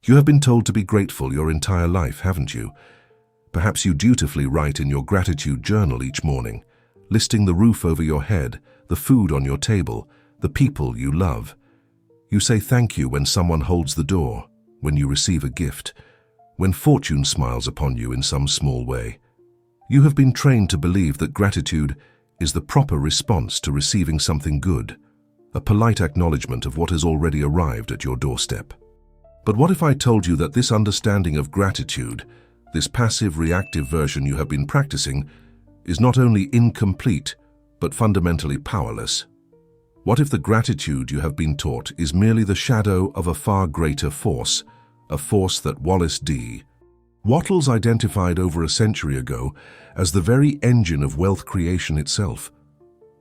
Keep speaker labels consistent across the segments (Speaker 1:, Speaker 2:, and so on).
Speaker 1: You have been told to be grateful your entire life, haven't you? Perhaps you dutifully write in your gratitude journal each morning, listing the roof over your head, the food on your table, the people you love. You say thank you when someone holds the door, when you receive a gift, when fortune smiles upon you in some small way. You have been trained to believe that gratitude is the proper response to receiving something good, a polite acknowledgement of what has already arrived at your doorstep. But what if I told you that this understanding of gratitude, this passive reactive version you have been practicing, is not only incomplete, but fundamentally powerless? What if the gratitude you have been taught is merely the shadow of a far greater force, a force that Wallace D. Wattles identified over a century ago as the very engine of wealth creation itself?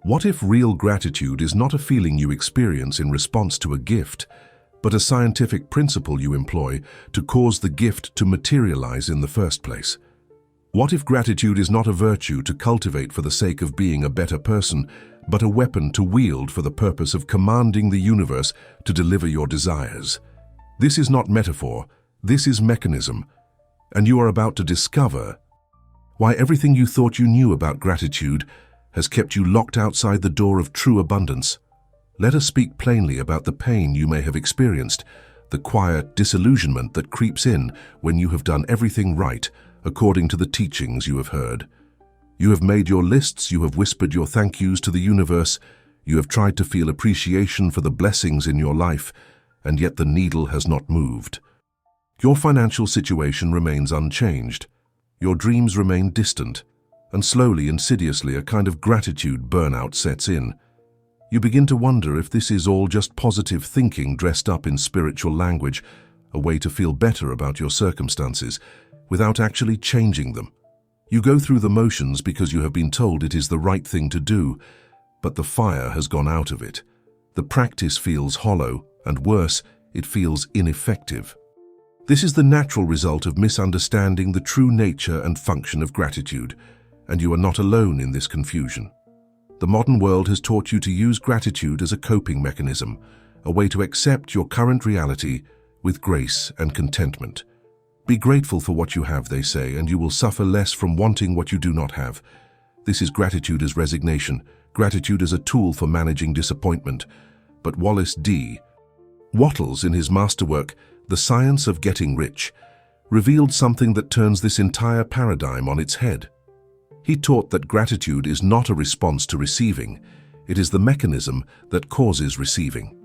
Speaker 1: What if real gratitude is not a feeling you experience in response to a gift, but a scientific principle you employ to cause the gift to materialize in the first place? What if gratitude is not a virtue to cultivate for the sake of being a better person, but a weapon to wield for the purpose of commanding the universe to deliver your desires? This is not metaphor, this is mechanism, and you are about to discover why everything you thought you knew about gratitude has kept you locked outside the door of true abundance. Let us speak plainly about the pain you may have experienced, the quiet disillusionment that creeps in when you have done everything right according to the teachings you have heard. You have made your lists, you have whispered your thank yous to the universe, you have tried to feel appreciation for the blessings in your life, and yet the needle has not moved. Your financial situation remains unchanged. Your dreams remain distant, and slowly, insidiously, a kind of gratitude burnout sets in. You begin to wonder if this is all just positive thinking dressed up in spiritual language, a way to feel better about your circumstances, without actually changing them. You go through the motions because you have been told it is the right thing to do, but the fire has gone out of it. The practice feels hollow, and worse, it feels ineffective. This is the natural result of misunderstanding the true nature and function of gratitude, and you are not alone in this confusion. The modern world has taught you to use gratitude as a coping mechanism, a way to accept your current reality with grace and contentment. Be grateful for what you have, they say, and you will suffer less from wanting what you do not have. This is gratitude as resignation, gratitude as a tool for managing disappointment. But Wallace D. Wattles, in his masterwork, The Science of Getting Rich, revealed something that turns this entire paradigm on its head. He taught that gratitude is not a response to receiving, it is the mechanism that causes receiving.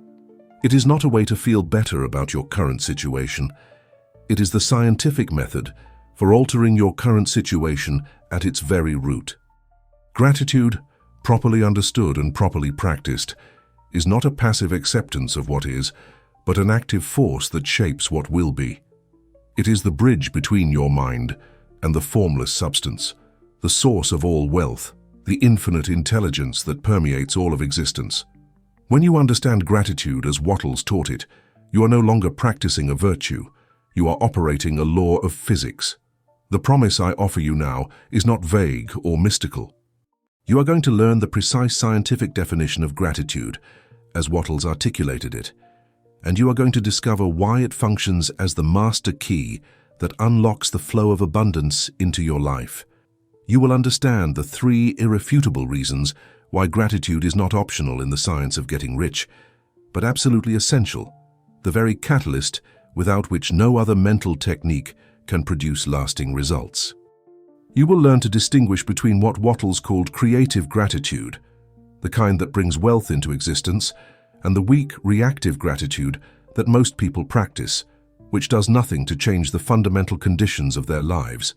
Speaker 1: It is not a way to feel better about your current situation. It is the scientific method for altering your current situation at its very root. Gratitude, properly understood and properly practiced, is not a passive acceptance of what is, but an active force that shapes what will be. It is the bridge between your mind and the formless substance, the source of all wealth, the infinite intelligence that permeates all of existence. When you understand gratitude as Wattles taught it, you are no longer practicing a virtue, you are operating a law of physics. The promise I offer you now is not vague or mystical. You are going to learn the precise scientific definition of gratitude, as Wattles articulated it, and you are going to discover why it functions as the master key that unlocks the flow of abundance into your life. You will understand the 3 irrefutable reasons why gratitude is not optional in the science of getting rich, but absolutely essential, the very catalyst without which no other mental technique can produce lasting results. You will learn to distinguish between what Wattles called creative gratitude, the kind that brings wealth into existence, and the weak, reactive gratitude that most people practice, which does nothing to change the fundamental conditions of their lives.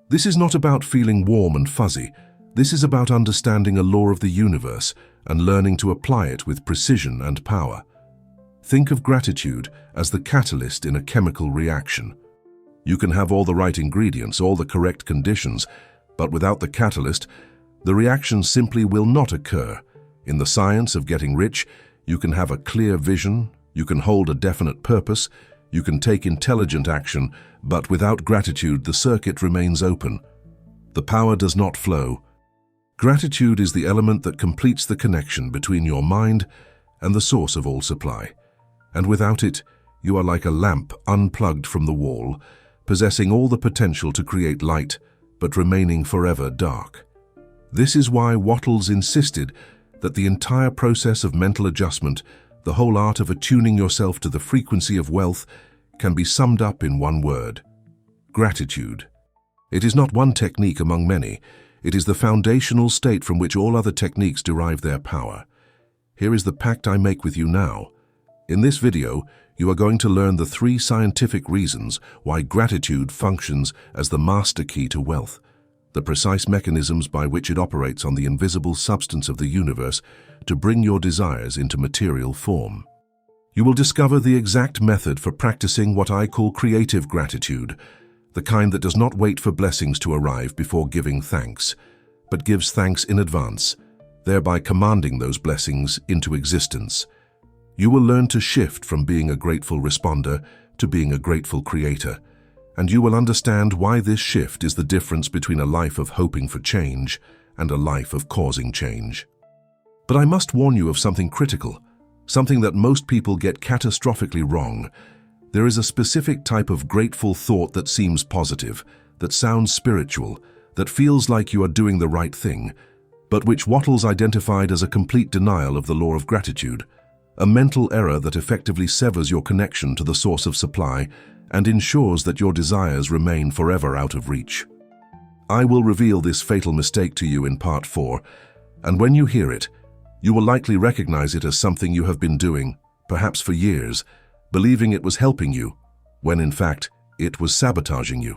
Speaker 1: This is not about feeling warm and fuzzy. This is about understanding a law of the universe and learning to apply it with precision and power. Think of gratitude as the catalyst in a chemical reaction. You can have all the right ingredients, all the correct conditions, but without the catalyst, the reaction simply will not occur. In the science of getting rich, you can have a clear vision, you can hold a definite purpose, you can take intelligent action, but without gratitude, the circuit remains open. The power does not flow. Gratitude is the element that completes the connection between your mind and the source of all supply. And without it, You are like a lamp unplugged from the wall, possessing all the potential to create light, but remaining forever dark. This is why Wattles insisted that the entire process of mental adjustment, the whole art of attuning yourself to the frequency of wealth, can be summed up in one word: gratitude. It is not one technique among many. It is the foundational state from which all other techniques derive their power. Here is the pact I make with you now. In this video, you are going to learn the 3 scientific reasons why gratitude functions as the master key to wealth, the precise mechanisms by which it operates on the invisible substance of the universe to bring your desires into material form. You will discover the exact method for practicing what I call creative gratitude, the kind that does not wait for blessings to arrive before giving thanks, but gives thanks in advance, thereby commanding those blessings into existence. You will learn to shift from being a grateful responder to being a grateful creator, and you will understand why this shift is the difference between a life of hoping for change and a life of causing change. But I must warn you of something critical, something that most people get catastrophically wrong. There is a specific type of grateful thought that seems positive, that sounds spiritual, that feels like you are doing the right thing, but which Wattles identified as a complete denial of the law of gratitude, a mental error that effectively severs your connection to the source of supply and ensures that your desires remain forever out of reach. I will reveal this fatal mistake to you in part 4, and when you hear it, you will likely recognize it as something you have been doing, perhaps for years, believing it was helping you, when in fact it was sabotaging you.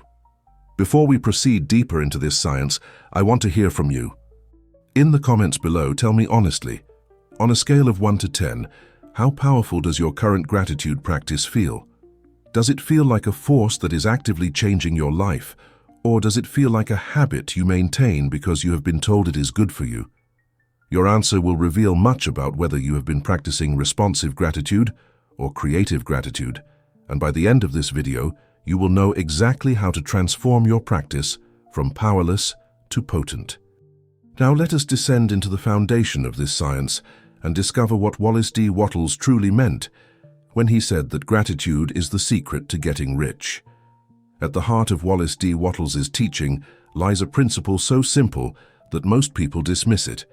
Speaker 1: Before we proceed deeper into this science, I want to hear from you. In the comments below, tell me honestly, on a scale of 1 to 10, how powerful does your current gratitude practice feel? Does it feel like a force that is actively changing your life, or does it feel like a habit you maintain because you have been told it is good for you? Your answer will reveal much about whether you have been practicing responsive gratitude or creative gratitude, and by the end of this video, you will know exactly how to transform your practice from powerless to potent. Now let us descend into the foundation of this science and discover what Wallace D. Wattles truly meant when he said that gratitude is the secret to getting rich. At the heart of Wallace D. Wattles' teaching lies a principle so simple that most people dismiss it,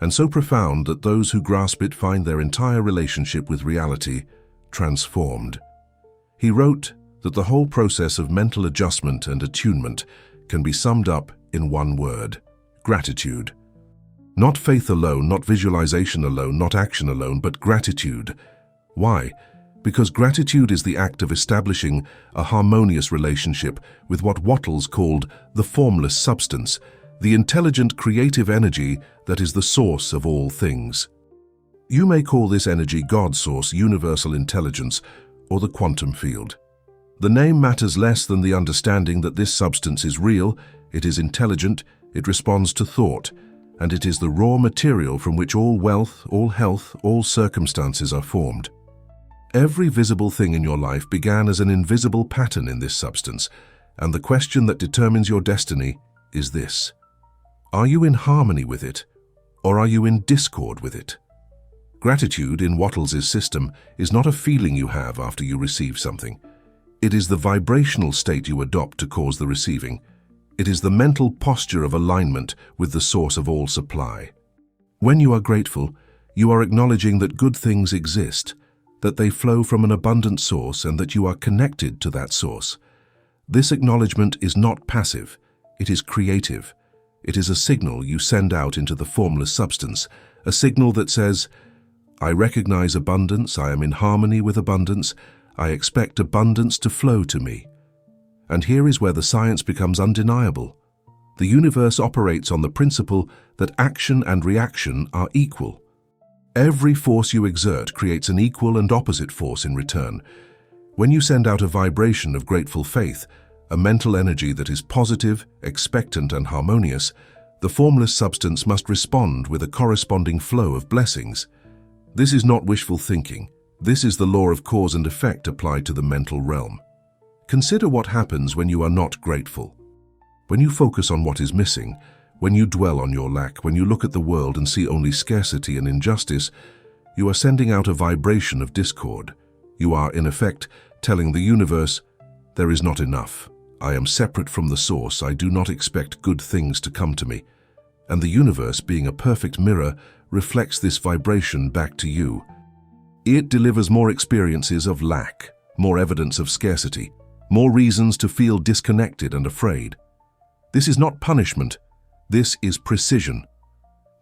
Speaker 1: and so profound that those who grasp it find their entire relationship with reality transformed. He wrote that the whole process of mental adjustment and attunement can be summed up in one word: gratitude. Not faith alone, not visualization alone, not action alone, but gratitude. Why? Because gratitude is the act of establishing a harmonious relationship with what Wattles called the formless substance, the intelligent creative energy that is the source of all things. You may call this energy God source, universal intelligence, or the quantum field. The name matters less than the understanding that this substance is real, it is intelligent, it responds to thought, and it is the raw material from which all wealth, all health, all circumstances are formed. Every visible thing in your life began as an invisible pattern in this substance, and the question that determines your destiny is this: are you in harmony with it, or are you in discord with it? Gratitude in Wattles' system is not a feeling you have after you receive something. It is the vibrational state you adopt to cause the receiving. It is the mental posture of alignment with the source of all supply. When you are grateful, you are acknowledging that good things exist, that they flow from an abundant source, and that you are connected to that source. This acknowledgement is not passive, it is creative. It is a signal you send out into the formless substance, a signal that says, I recognize abundance, I am in harmony with abundance, I expect abundance to flow to me. And here is where the science becomes undeniable. The universe operates on the principle that action and reaction are equal. Every force you exert creates an equal and opposite force in return. When you send out a vibration of grateful faith, a mental energy that is positive, expectant, and harmonious, the formless substance must respond with a corresponding flow of blessings. This is not wishful thinking. This is the law of cause and effect applied to the mental realm. Consider what happens when you are not grateful. When you focus on what is missing, when you dwell on your lack, when you look at the world and see only scarcity and injustice, you are sending out a vibration of discord. You are, in effect, telling the universe, there is not enough. I am separate from the source. I do not expect good things to come to me. And the universe, being a perfect mirror, reflects this vibration back to you. It delivers more experiences of lack, more evidence of scarcity, more reasons to feel disconnected and afraid. This is not punishment. This is precision.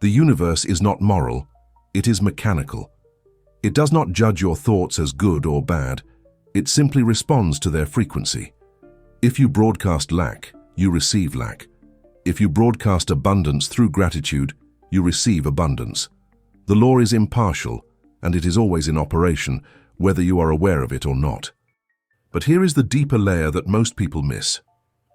Speaker 1: The universe is not moral. It is mechanical. It does not judge your thoughts as good or bad. It simply responds to their frequency. If you broadcast lack, you receive lack. If you broadcast abundance through gratitude, you receive abundance. The law is impartial, and it is always in operation, whether you are aware of it or not. But here is the deeper layer that most people miss.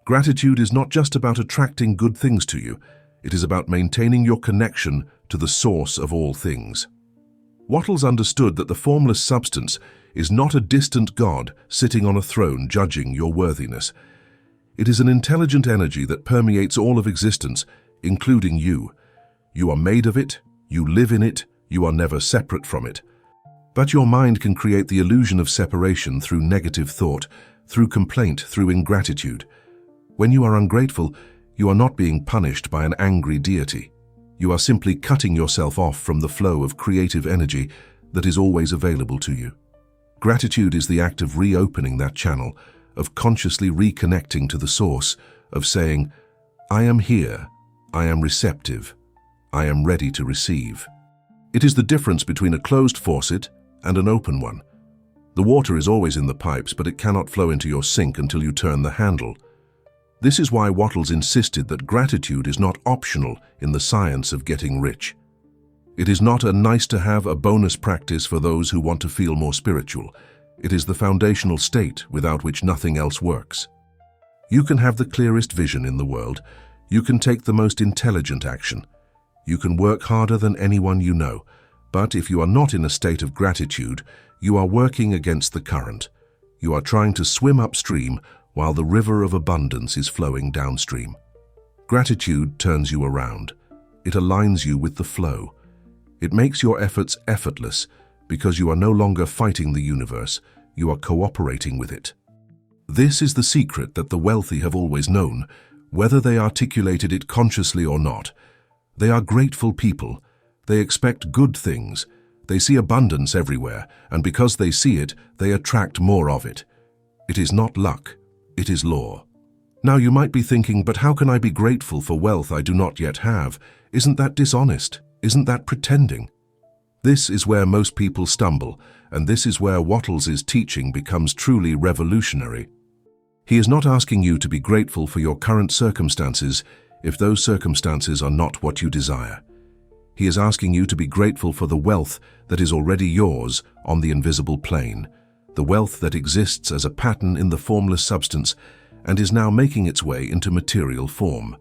Speaker 1: Gratitude is not just about attracting good things to you. It is about maintaining your connection to the source of all things. Wattles understood that the formless substance is not a distant God sitting on a throne judging your worthiness. It is an intelligent energy that permeates all of existence, including you. You are made of it, you live in it, you are never separate from it. But your mind can create the illusion of separation through negative thought, through complaint, through ingratitude. When you are ungrateful, you are not being punished by an angry deity. You are simply cutting yourself off from the flow of creative energy that is always available to you. Gratitude is the act of reopening that channel, of consciously reconnecting to the source, of saying, I am here, I am receptive, I am ready to receive. It is the difference between a closed faucet and an open one. The water is always in the pipes, but it cannot flow into your sink until you turn the handle. This is why Wattles insisted that gratitude is not optional in the science of getting rich. It is not a nice-to-have, a bonus practice for those who want to feel more spiritual. It is the foundational state without which nothing else works. You can have the clearest vision in the world. You can take the most intelligent action. You can work harder than anyone you know. But if you are not in a state of gratitude, you are working against the current. You are trying to swim upstream while the river of abundance is flowing downstream. Gratitude turns you around. It aligns you with the flow. It makes your efforts effortless because you are no longer fighting the universe, you are cooperating with it. This is the secret that the wealthy have always known, whether they articulated it consciously or not. They are grateful people. They expect good things. They see abundance everywhere, and because they see it, they attract more of it. It is not luck, it is law. Now you might be thinking, but how can I be grateful for wealth I do not yet have? Isn't that dishonest? Isn't that pretending? This is where most people stumble, and this is where Wattles' teaching becomes truly revolutionary. He is not asking you to be grateful for your current circumstances if those circumstances are not what you desire. He is asking you to be grateful for the wealth that is already yours on the invisible plane, the wealth that exists as a pattern in the formless substance and is now making its way into material form.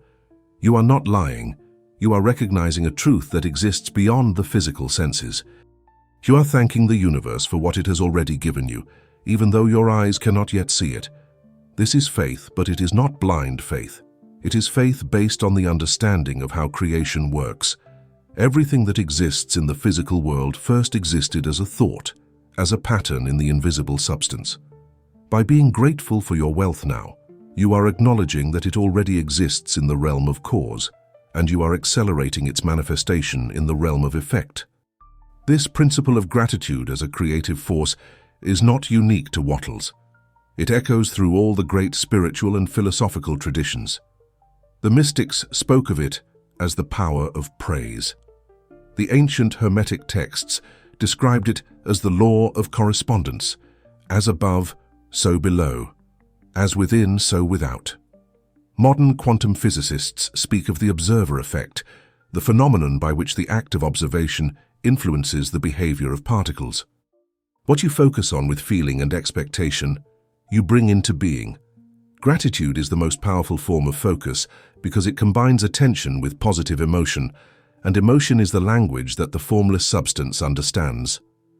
Speaker 1: You are not lying. You are recognizing a truth that exists beyond the physical senses. You are thanking the universe for what it has already given you, even though your eyes cannot yet see it. This is faith, but it is not blind faith. It is faith based on the understanding of how creation works. Everything that exists in the physical world first existed as a thought, as a pattern in the invisible substance. By being grateful for your wealth now, you are acknowledging that it already exists in the realm of cause, and you are accelerating its manifestation in the realm of effect. This principle of gratitude as a creative force is not unique to Wattles. It echoes through all the great spiritual and philosophical traditions. The mystics spoke of it as the power of praise. The ancient Hermetic texts described it as the law of correspondence, as above, so below, as within, so without. Modern quantum physicists speak of the observer effect, the phenomenon by which the act of observation influences the behavior of particles. What you focus on with feeling and expectation, you bring into being. Gratitude is the most powerful form of focus because it combines attention with positive emotion, and emotion is the language that the formless substance understands.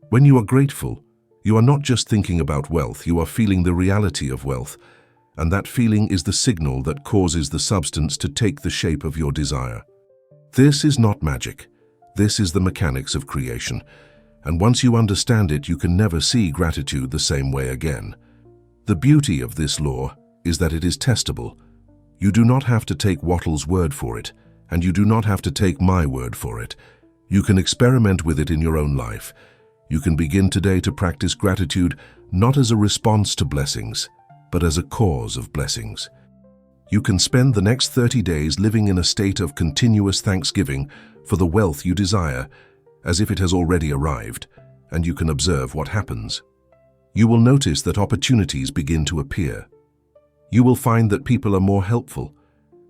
Speaker 1: When you are grateful, you are not just thinking about wealth, you are feeling the reality of wealth, and that feeling is the signal that causes the substance to take the shape of your desire. This is not magic. This is the mechanics of creation. and once you understand it, you can never see gratitude the same way again. The beauty of this law is that it is testable. You do not have to take Wattles' word for it, and you do not have to take my word for it. You can experiment with it in your own life. You can begin today to practice gratitude not as a response to blessings, but as a cause of blessings. You can spend the next 30 days living in a state of continuous thanksgiving for the wealth you desire, as if it has already arrived, and you can observe what happens. You will notice that opportunities begin to appear. You will find that people are more helpful,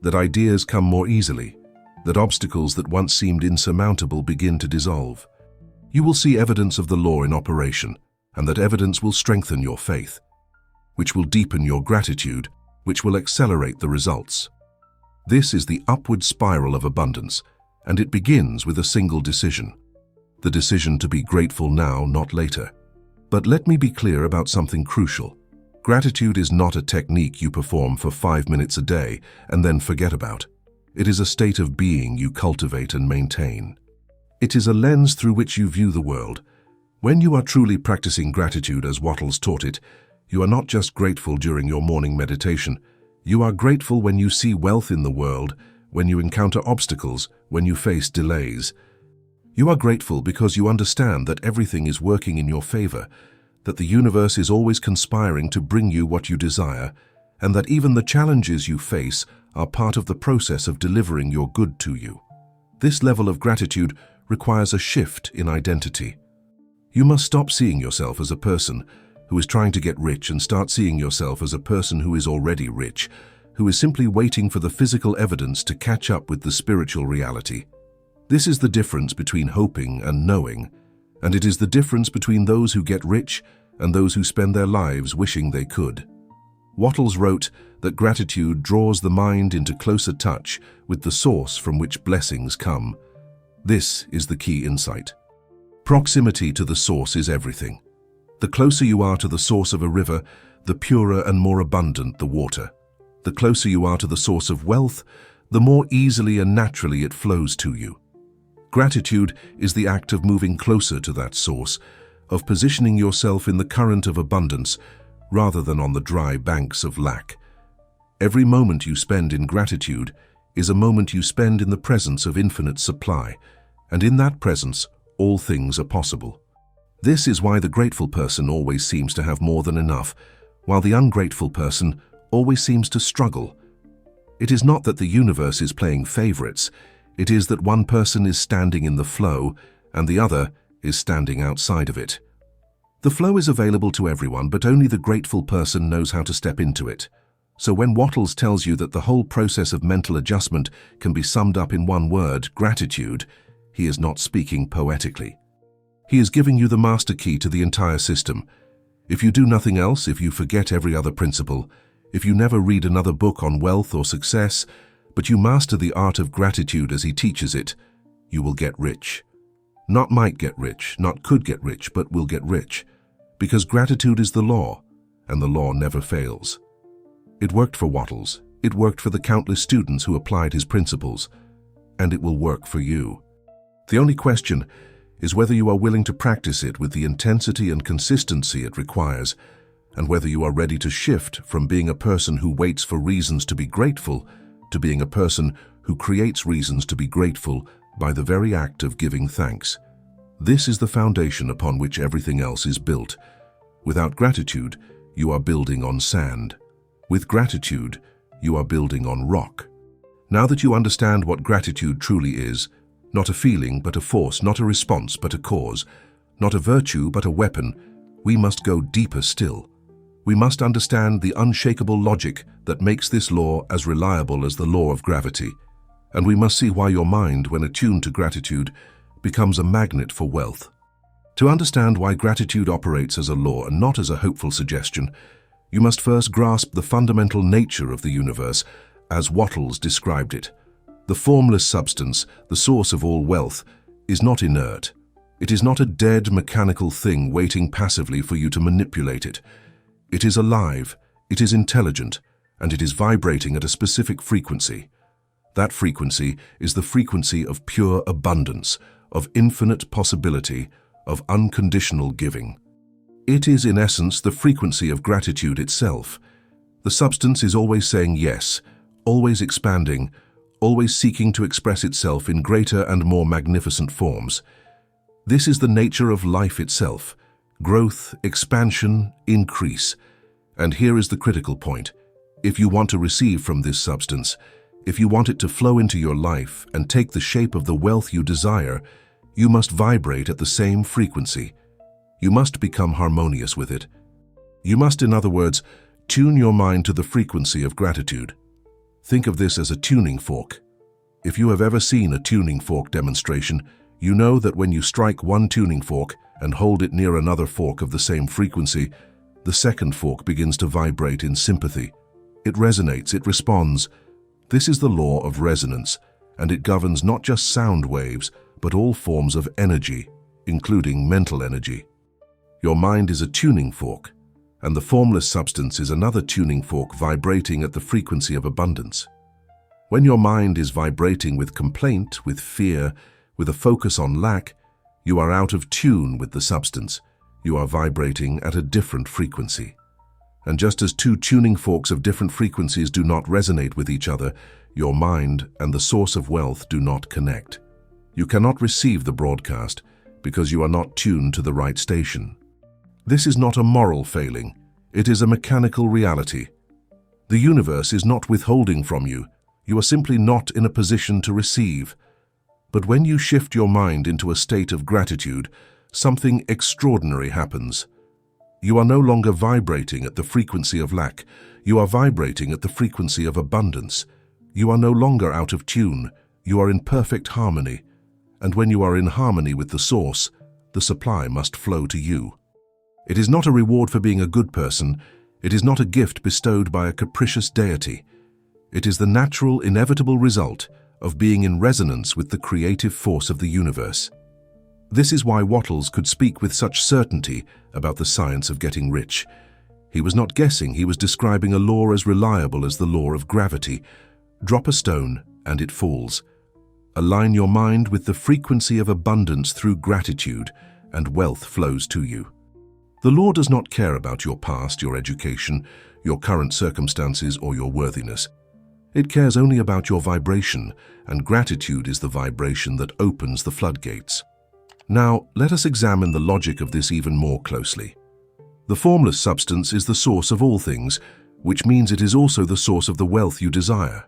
Speaker 1: that ideas come more easily, that obstacles that once seemed insurmountable begin to dissolve. You will see evidence of the law in operation, and that evidence will strengthen your faith, which will deepen your gratitude, which will accelerate the results. This is the upward spiral of abundance, and it begins with a single decision. The decision to be grateful now, not later. But let me be clear about something crucial. Gratitude is not a technique you perform for 5 minutes a day and then forget about. It is a state of being you cultivate and maintain. It is a lens through which you view the world. When you are truly practicing gratitude as Wattles taught it, you are not just grateful during your morning meditation. You are grateful when you see wealth in the world, when you encounter obstacles, when you face delays. You are grateful because you understand that everything is working in your favor, that the universe is always conspiring to bring you what you desire, and that even the challenges you face are part of the process of delivering your good to you. This level of gratitude requires a shift in identity. You must stop seeing yourself as a person who is trying to get rich and start seeing yourself as a person who is already rich, who is simply waiting for the physical evidence to catch up with the spiritual reality. This is the difference between hoping and knowing, and it is the difference between those who get rich and those who spend their lives wishing they could. Wattles wrote that gratitude draws the mind into closer touch with the source from which blessings come. This is the key insight. Proximity to the source is everything. The closer you are to the source of a river, the purer and more abundant the water. The closer you are to the source of wealth, the more easily and naturally it flows to you. Gratitude is the act of moving closer to that source, of positioning yourself in the current of abundance rather than on the dry banks of lack. Every moment you spend in gratitude is a moment you spend in the presence of infinite supply, and in that presence, all things are possible. This is why the grateful person always seems to have more than enough, while the ungrateful person always seems to struggle. It is not that the universe is playing favorites, it is that one person is standing in the flow and the other is standing outside of it. The flow is available to everyone, but only the grateful person knows how to step into it. So when Wattles tells you that the whole process of mental adjustment can be summed up in one word, gratitude, he is not speaking poetically. He is giving you the master key to the entire system. If you do nothing else, if you forget every other principle, if you never read another book on wealth or success, but you master the art of gratitude as he teaches it, you will get rich. Not might get rich, not could get rich, but will get rich. Because gratitude is the law, and the law never fails. It worked for Wattles, it worked for the countless students who applied his principles, and it will work for you. The only question is whether you are willing to practice it with the intensity and consistency it requires, and whether you are ready to shift from being a person who waits for reasons to be grateful to being a person who creates reasons to be grateful by the very act of giving thanks. This is the foundation upon which everything else is built. Without gratitude, you are building on sand. With gratitude, you are building on rock. Now that you understand what gratitude truly is, not a feeling but a force, not a response but a cause, not a virtue but a weapon, we must go deeper still. We must understand the unshakable logic that makes this law as reliable as the law of gravity. And we must see why your mind, when attuned to gratitude, becomes a magnet for wealth. To understand why gratitude operates as a law and not as a hopeful suggestion, you must first grasp the fundamental nature of the universe, as Wattles described it. The formless substance, the source of all wealth, is not inert. It is not a dead mechanical thing waiting passively for you to manipulate it. It is alive, it is intelligent, and it is vibrating at a specific frequency. That frequency is the frequency of pure abundance, of infinite possibility, of unconditional giving. It is, in essence, the frequency of gratitude itself. The substance is always saying yes, always expanding, always seeking to express itself in greater and more magnificent forms. This is the nature of life itself: growth, expansion, increase. And here is the critical point. If you want to receive from this substance, if you want it to flow into your life and take the shape of the wealth you desire, you must vibrate at the same frequency. You must become harmonious with it. You must, in other words, tune your mind to the frequency of gratitude. Think of this as a tuning fork. If you have ever seen a tuning fork demonstration, you know that when you strike one tuning fork and hold it near another fork of the same frequency, the second fork begins to vibrate in sympathy. It resonates, it responds. This is the law of resonance, and it governs not just sound waves, but all forms of energy, including mental energy. Your mind is a tuning fork, and the formless substance is another tuning fork vibrating at the frequency of abundance. When your mind is vibrating with complaint, with fear, with a focus on lack, you are out of tune with the substance. You are vibrating at a different frequency. And just as two tuning forks of different frequencies do not resonate with each other, your mind and the source of wealth do not connect. You cannot receive the broadcast because you are not tuned to the right station. This is not a moral failing. It is a mechanical reality. The universe is not withholding from you. You are simply not in a position to receive. But when you shift your mind into a state of gratitude, something extraordinary happens. You are no longer vibrating at the frequency of lack. You are vibrating at the frequency of abundance. You are no longer out of tune. You are in perfect harmony. And when you are in harmony with the source, the supply must flow to you. It is not a reward for being a good person. It is not a gift bestowed by a capricious deity. It is the natural, inevitable result of being in resonance with the creative force of the universe. This is why Wattles could speak with such certainty about the science of getting rich. He was not guessing, he was describing a law as reliable as the law of gravity. Drop a stone and it falls. Align your mind with the frequency of abundance through gratitude, and wealth flows to you. The law does not care about your past, your education, your current circumstances, or your worthiness. It cares only about your vibration, and gratitude is the vibration that opens the floodgates. Now, let us examine the logic of this even more closely. The formless substance is the source of all things, which means it is also the source of the wealth you desire.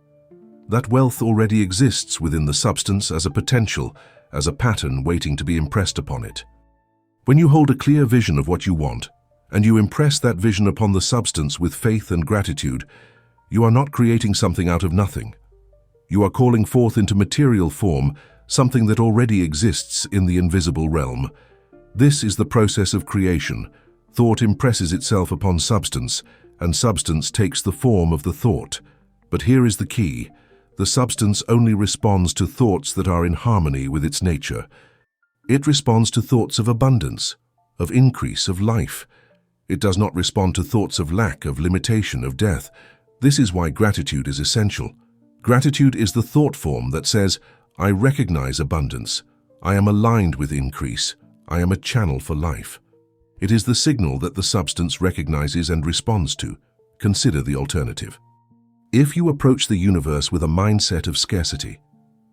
Speaker 1: That wealth already exists within the substance as a potential, as a pattern waiting to be impressed upon it. When you hold a clear vision of what you want, and you impress that vision upon the substance with faith and gratitude, you are not creating something out of nothing. You are calling forth into material form something that already exists in the invisible realm. This is the process of creation. Thought impresses itself upon substance, and substance takes the form of the thought. But here is the key. The substance only responds to thoughts that are in harmony with its nature. It responds to thoughts of abundance, of increase, of life. It does not respond to thoughts of lack, of limitation, of death. This is why gratitude is essential. Gratitude is the thought form that says, I recognize abundance. I am aligned with increase. I am a channel for life. It is the signal that the substance recognizes and responds to. Consider the alternative. If you approach the universe with a mindset of scarcity,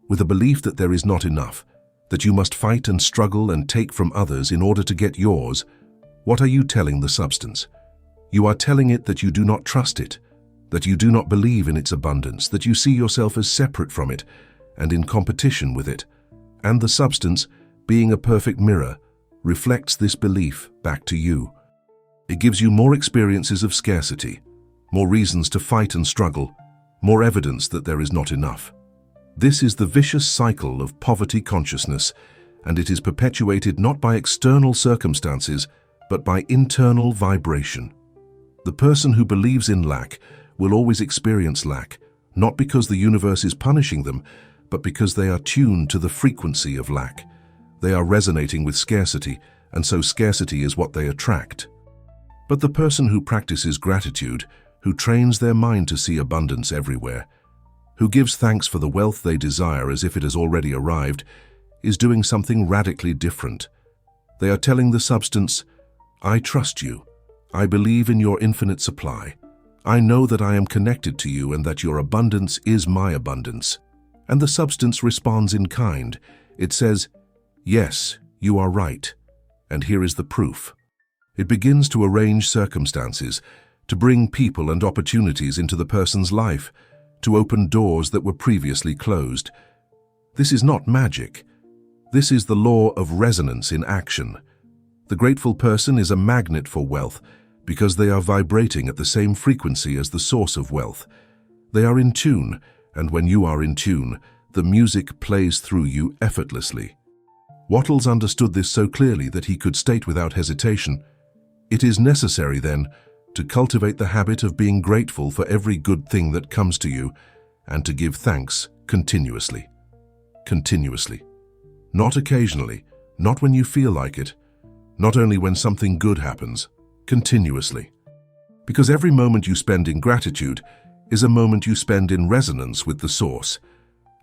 Speaker 1: with a belief that there is not enough, that you must fight and struggle and take from others in order to get yours, what are you telling the substance? You are telling it that you do not trust it, that you do not believe in its abundance, that you see yourself as separate from it and in competition with it. And the substance, being a perfect mirror, reflects this belief back to you. It gives you more experiences of scarcity, more reasons to fight and struggle, more evidence that there is not enough. This is the vicious cycle of poverty consciousness, and it is perpetuated not by external circumstances, but by internal vibration. The person who believes in lack will always experience lack, not because the universe is punishing them, but because they are tuned to the frequency of lack. They are resonating with scarcity, and so scarcity is what they attract. But the person who practices gratitude, who trains their mind to see abundance everywhere, who gives thanks for the wealth they desire as if it has already arrived, is doing something radically different. They are telling the substance, I trust you. I believe in your infinite supply. I know that I am connected to you and that your abundance is my abundance. And the substance responds in kind. It says, yes, you are right. And here is the proof. It begins to arrange circumstances, to bring people and opportunities into the person's life, to open doors that were previously closed. This is not magic. This is the law of resonance in action. The grateful person is a magnet for wealth because they are vibrating at the same frequency as the source of wealth. They are in tune, and when you are in tune, the music plays through you effortlessly. Wattles understood this so clearly that he could state without hesitation, it is necessary, then, to cultivate the habit of being grateful for every good thing that comes to you and to give thanks continuously. Continuously. Not occasionally, not when you feel like it, not only when something good happens, continuously. Because every moment you spend in gratitude is a moment you spend in resonance with the source,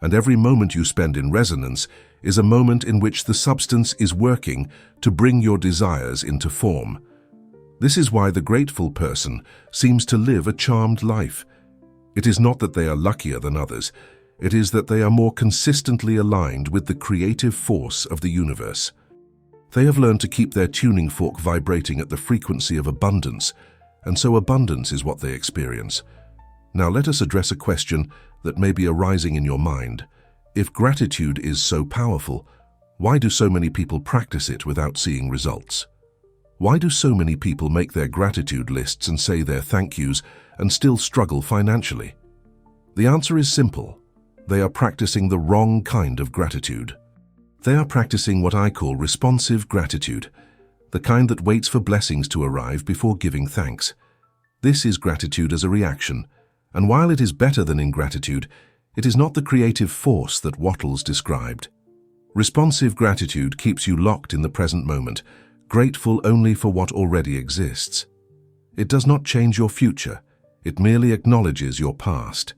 Speaker 1: and every moment you spend in resonance is a moment in which the substance is working to bring your desires into form. This is why the grateful person seems to live a charmed life. It is not that they are luckier than others, it is that they are more consistently aligned with the creative force of the universe. They have learned to keep their tuning fork vibrating at the frequency of abundance, and so abundance is what they experience. Now let us address a question that may be arising in your mind. If gratitude is so powerful, why do so many people practice it without seeing results? Why do so many people make their gratitude lists and say their thank yous and still struggle financially? The answer is simple. They are practicing the wrong kind of gratitude. They are practicing what I call responsive gratitude, the kind that waits for blessings to arrive before giving thanks. This is gratitude as a reaction, and while it is better than ingratitude, it is not the creative force that Wattles described. Responsive gratitude keeps you locked in the present moment, grateful only for what already exists. It does not change your future, it merely acknowledges your past.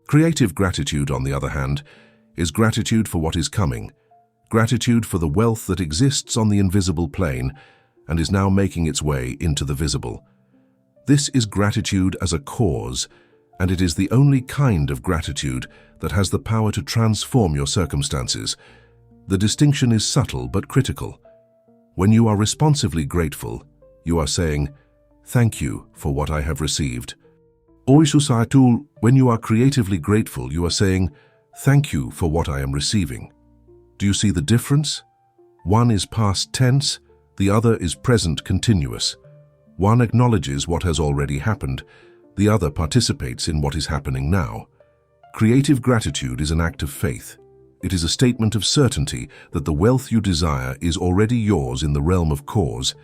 Speaker 1: Creative gratitude, on the other hand, is gratitude for what is coming, gratitude for the wealth that exists on the invisible plane and is now making its way into the visible. This is gratitude as a cause, and it is the only kind of gratitude that has the power to transform your circumstances. The distinction is subtle but critical. When you are responsively grateful, you are saying, thank you for what I have received. When you are creatively grateful, you are saying, thank you for what I am receiving. Do you see the difference? One is past tense, the other is present continuous. One acknowledges what has already happened, the other participates in what is happening now. Creative gratitude is an act of faith. It is a statement of certainty that the wealth you desire is already yours in the realm of cause,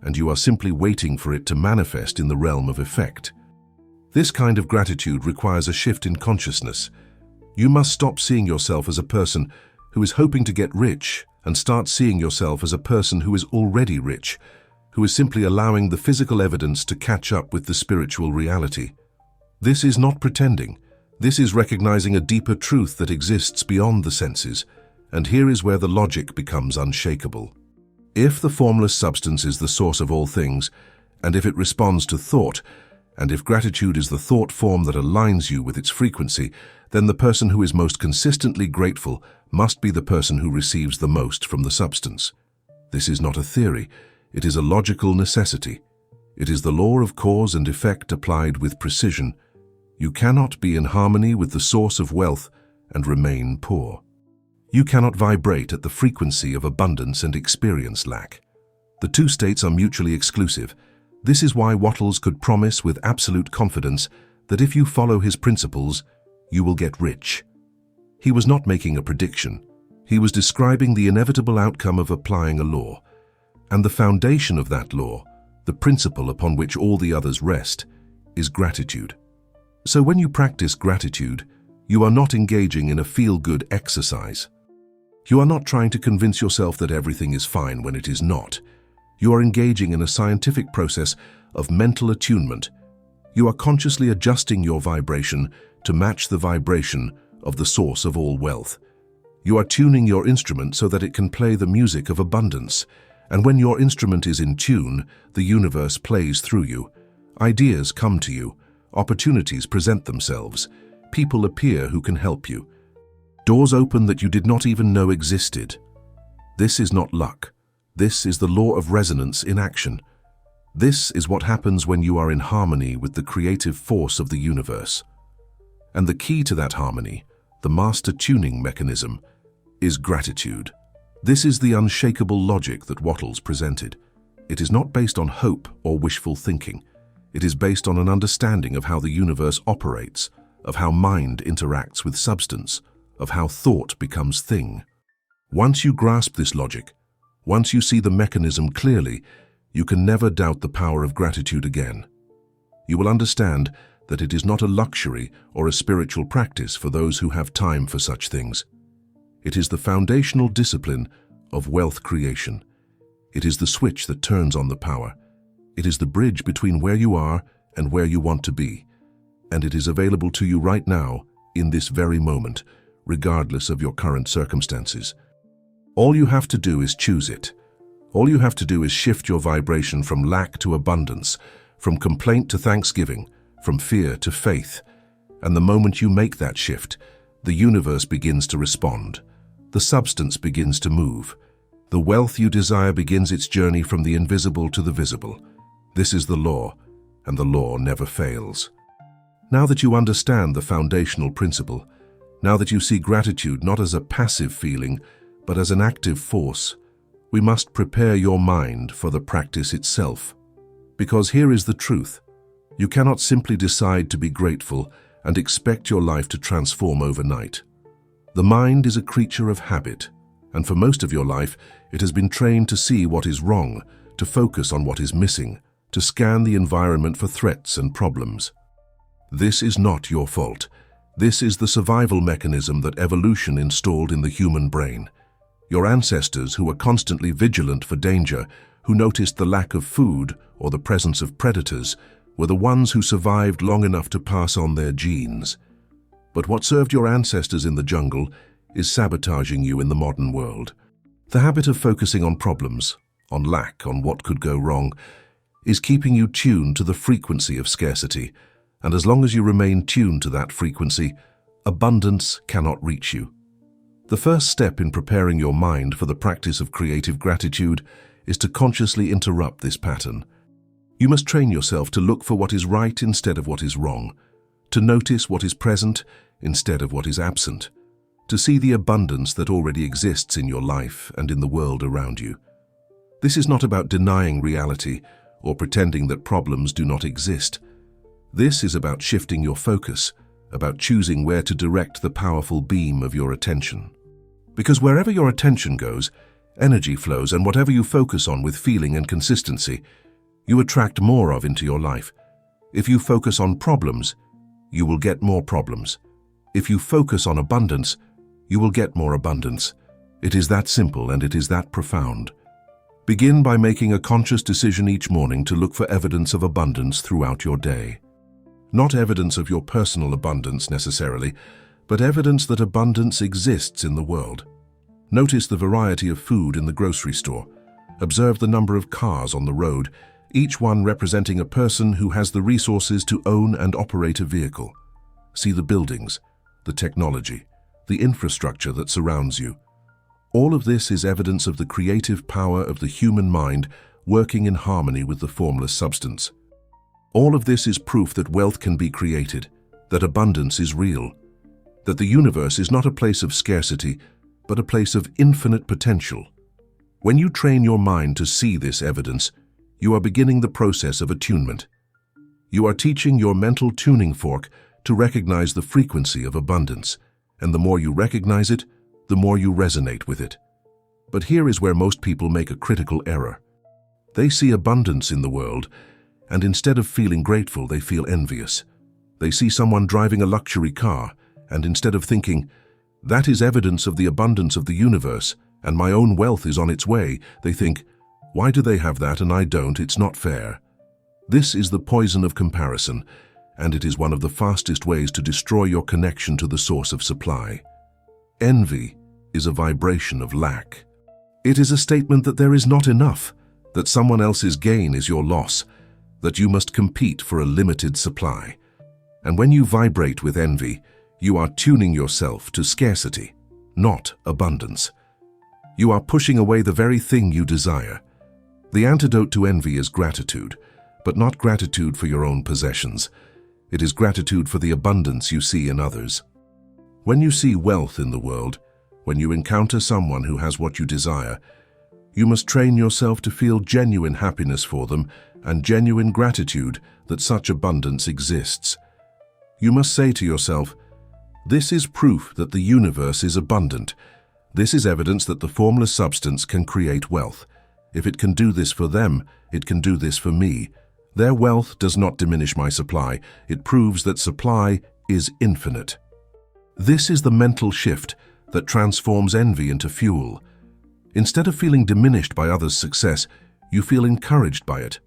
Speaker 1: and you are simply waiting for it to manifest in the realm of effect. This kind of gratitude requires a shift in consciousness. You must stop seeing yourself as a person who is hoping to get rich and start seeing yourself as a person who is already rich, who is simply allowing the physical evidence to catch up with the spiritual reality. This is not pretending. This is recognizing a deeper truth that exists beyond the senses, and here is where the logic becomes unshakable. If the formless substance is the source of all things, and if it responds to thought, and if gratitude is the thought form that aligns you with its frequency, then the person who is most consistently grateful must be the person who receives the most from the substance. This is not a theory, it is a logical necessity. It is the law of cause and effect applied with precision. You cannot be in harmony with the source of wealth and remain poor. You cannot vibrate at the frequency of abundance and experience lack. The two states are mutually exclusive. This is why Wattles could promise with absolute confidence that if you follow his principles, you will get rich. He was not making a prediction. He was describing the inevitable outcome of applying a law. And the foundation of that law, the principle upon which all the others rest, is gratitude. So when you practice gratitude, you are not engaging in a feel-good exercise. You are not trying to convince yourself that everything is fine when it is not. You are engaging in a scientific process of mental attunement. You are consciously adjusting your vibration to match the vibration of the source of all wealth. You are tuning your instrument so that it can play the music of abundance, And when your instrument is in tune, the universe plays through you. Ideas come to you. Opportunities present themselves. People appear who can help you. Doors open that you did not even know existed. This is not luck. This is the law of resonance in action. This is what happens when you are in harmony with the creative force of the universe. And the key to that harmony, the master tuning mechanism, is gratitude. This is the unshakable logic that Wattles presented. It is not based on hope or wishful thinking. It is based on an understanding of how the universe operates, of how mind interacts with substance, of how thought becomes thing. Once you grasp this logic, once you see the mechanism clearly, you can never doubt the power of gratitude again. You will understand that it is not a luxury or a spiritual practice for those who have time for such things. It is the foundational discipline of wealth creation. It is the switch that turns on the power. It is the bridge between where you are and where you want to be. And it is available to you right now, in this very moment, regardless of your current circumstances. All you have to do is choose it. All you have to do is shift your vibration from lack to abundance, from complaint to thanksgiving, from fear to faith. And the moment you make that shift, the universe begins to respond. The substance begins to move. The wealth you desire begins its journey from the invisible to the visible. This is the law, and the law never fails. Now that you understand the foundational principle, now that you see gratitude not as a passive feeling, but as an active force, we must prepare your mind for the practice itself. Because here is the truth. You cannot simply decide to be grateful and expect your life to transform overnight. The mind is a creature of habit, and for most of your life, it has been trained to see what is wrong, to focus on what is missing, to scan the environment for threats and problems. This is not your fault. This is the survival mechanism that evolution installed in the human brain. Your ancestors, who were constantly vigilant for danger, who noticed the lack of food or the presence of predators, were the ones who survived long enough to pass on their genes. But what served your ancestors in the jungle is sabotaging you in the modern world. The habit of focusing on problems, on lack, on what could go wrong, is keeping you tuned to the frequency of scarcity, and as long as you remain tuned to that frequency, abundance cannot reach you. The first step in preparing your mind for the practice of creative gratitude is to consciously interrupt this pattern. You must train yourself to look for what is right instead of what is wrong, to notice what is present instead of what is absent, to see the abundance that already exists in your life and in the world around you. This is not about denying reality or pretending that problems do not exist. This is about shifting your focus, about choosing where to direct the powerful beam of your attention. Because wherever your attention goes, energy flows, and whatever you focus on with feeling and consistency, you attract more of into your life. If you focus on problems, you will get more problems. If you focus on abundance, you will get more abundance. It is that simple and it is that profound. Begin by making a conscious decision each morning to look for evidence of abundance throughout your day. Not evidence of your personal abundance necessarily, but evidence that abundance exists in the world. Notice the variety of food in the grocery store. Observe the number of cars on the road, each one representing a person who has the resources to own and operate a vehicle. See the buildings, the technology, the infrastructure that surrounds you. All of this is evidence of the creative power of the human mind working in harmony with the formless substance. All of this is proof that wealth can be created, that abundance is real, that the universe is not a place of scarcity, but a place of infinite potential. When you train your mind to see this evidence, you are beginning the process of attunement. You are teaching your mental tuning fork to recognize the frequency of abundance, and the more you recognize it, the more you resonate with it. But here is where most people make a critical error. They see abundance in the world, and instead of feeling grateful, they feel envious. They see someone driving a luxury car, and instead of thinking, "That is evidence of the abundance of the universe, and my own wealth is on its way," they think, "Why do they have that and I don't? It's not fair." This is the poison of comparison, and it is one of the fastest ways to destroy your connection to the source of supply. Envy is a vibration of lack. It is a statement that there is not enough, that someone else's gain is your loss, that you must compete for a limited supply. And when you vibrate with envy, you are tuning yourself to scarcity, not abundance. You are pushing away the very thing you desire. The antidote to envy is gratitude, but not gratitude for your own possessions. It is gratitude for the abundance you see in others. When you see wealth in the world, when you encounter someone who has what you desire, you must train yourself to feel genuine happiness for them and genuine gratitude that such abundance exists. You must say to yourself, "This is proof that the universe is abundant. This is evidence that the formless substance can create wealth. If it can do this for them, it can do this for me. Their wealth does not diminish my supply. It proves that supply is infinite." This is the mental shift that transforms envy into fuel. Instead of feeling diminished by others' success, you feel encouraged by it.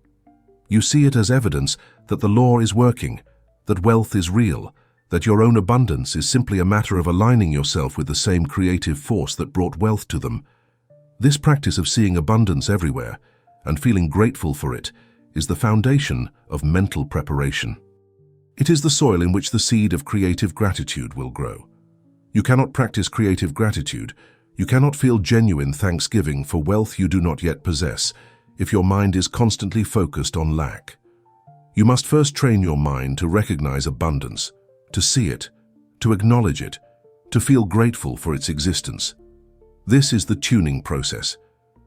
Speaker 1: You see it as evidence that the law is working, that wealth is real, that your own abundance is simply a matter of aligning yourself with the same creative force that brought wealth to them. This practice of seeing abundance everywhere and feeling grateful for it is the foundation of mental preparation. It is the soil in which the seed of creative gratitude will grow. You cannot practice creative gratitude, you cannot feel genuine thanksgiving for wealth you do not yet possess if your mind is constantly focused on lack. You must first train your mind to recognize abundance, to see it, to acknowledge it, to feel grateful for its existence. This is the tuning process.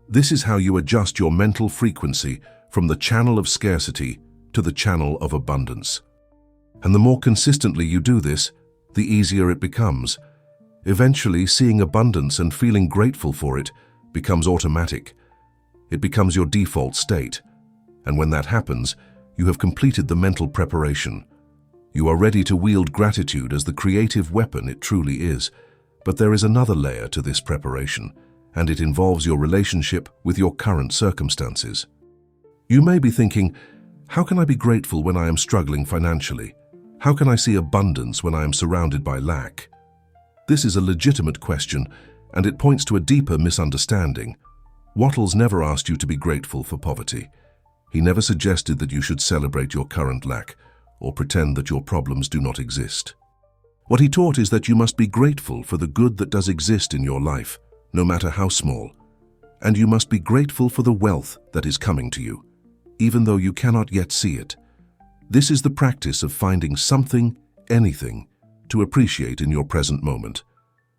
Speaker 1: This is how you adjust your mental frequency from the channel of scarcity to the channel of abundance. And the more consistently you do this, the easier it becomes. Eventually, seeing abundance and feeling grateful for it becomes automatic. It becomes your default state. And when that happens, you have completed the mental preparation. You are ready to wield gratitude as the creative weapon it truly is. But there is another layer to this preparation, and it involves your relationship with your current circumstances. You may be thinking, how can I be grateful when I am struggling financially? How can I see abundance when I am surrounded by lack? This is a legitimate question, and it points to a deeper misunderstanding. Wattles never asked you to be grateful for poverty. He never suggested that you should celebrate your current lack or pretend that your problems do not exist. What he taught is that you must be grateful for the good that does exist in your life, no matter how small. And you must be grateful for the wealth that is coming to you, even though you cannot yet see it. This is the practice of finding something, anything, to appreciate in your present moment,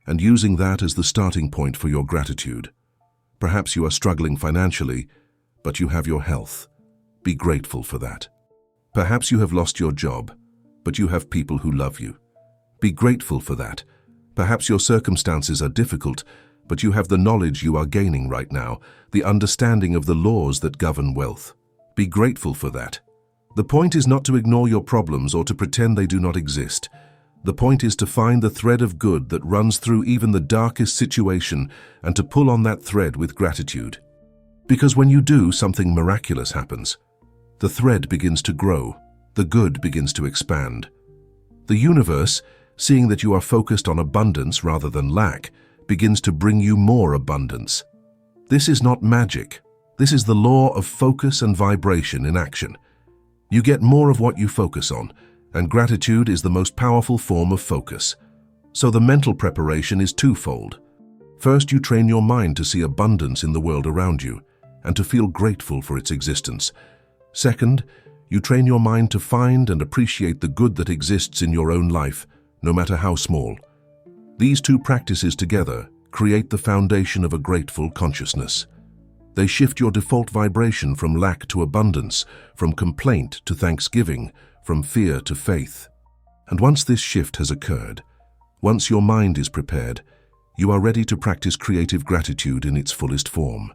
Speaker 1: and using that as the starting point for your gratitude. Perhaps you are struggling financially, but you have your health. Be grateful for that. Perhaps you have lost your job, but you have people who love you. Be grateful for that. Perhaps your circumstances are difficult, but you have the knowledge you are gaining right now, the understanding of the laws that govern wealth. Be grateful for that. The point is not to ignore your problems or to pretend they do not exist. The point is to find the thread of good that runs through even the darkest situation and to pull on that thread with gratitude. Because when you do, something miraculous happens. The thread begins to grow. The good begins to expand. The universe, seeing that you are focused on abundance rather than lack, begins to bring you more abundance. This is not magic. This is the law of focus and vibration in action. You get more of what you focus on, and gratitude is the most powerful form of focus. So the mental preparation is twofold. First, you train your mind to see abundance in the world around you, and to feel grateful for its existence. Second, you train your mind to find and appreciate the good that exists in your own life, no matter how small. These two practices together create the foundation of a grateful consciousness. They shift your default vibration from lack to abundance, from complaint to thanksgiving, from fear to faith. And once this shift has occurred, once your mind is prepared, you are ready to practice creative gratitude in its fullest form.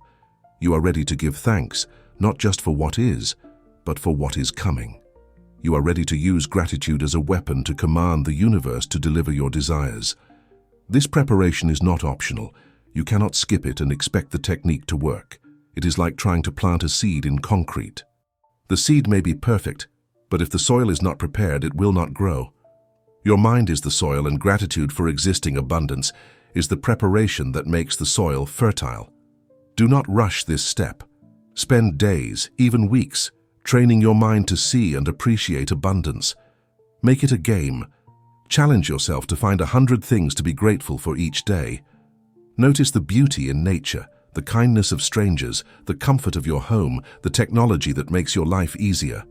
Speaker 1: You are ready to give thanks, not just for what is, but for what is coming. You are ready to use gratitude as a weapon to command the universe to deliver your desires. This preparation is not optional. You cannot skip it and expect the technique to work. It is like trying to plant a seed in concrete. The seed may be perfect, but if the soil is not prepared, it will not grow. Your mind is the soil, and gratitude for existing abundance is the preparation that makes the soil fertile. Do not rush this step. Spend days, even weeks, training your mind to see and appreciate abundance. Make it a game. Challenge yourself to find 100 things to be grateful for each day. Notice the beauty in nature, the kindness of strangers, the comfort of your home, the technology that makes your life easier.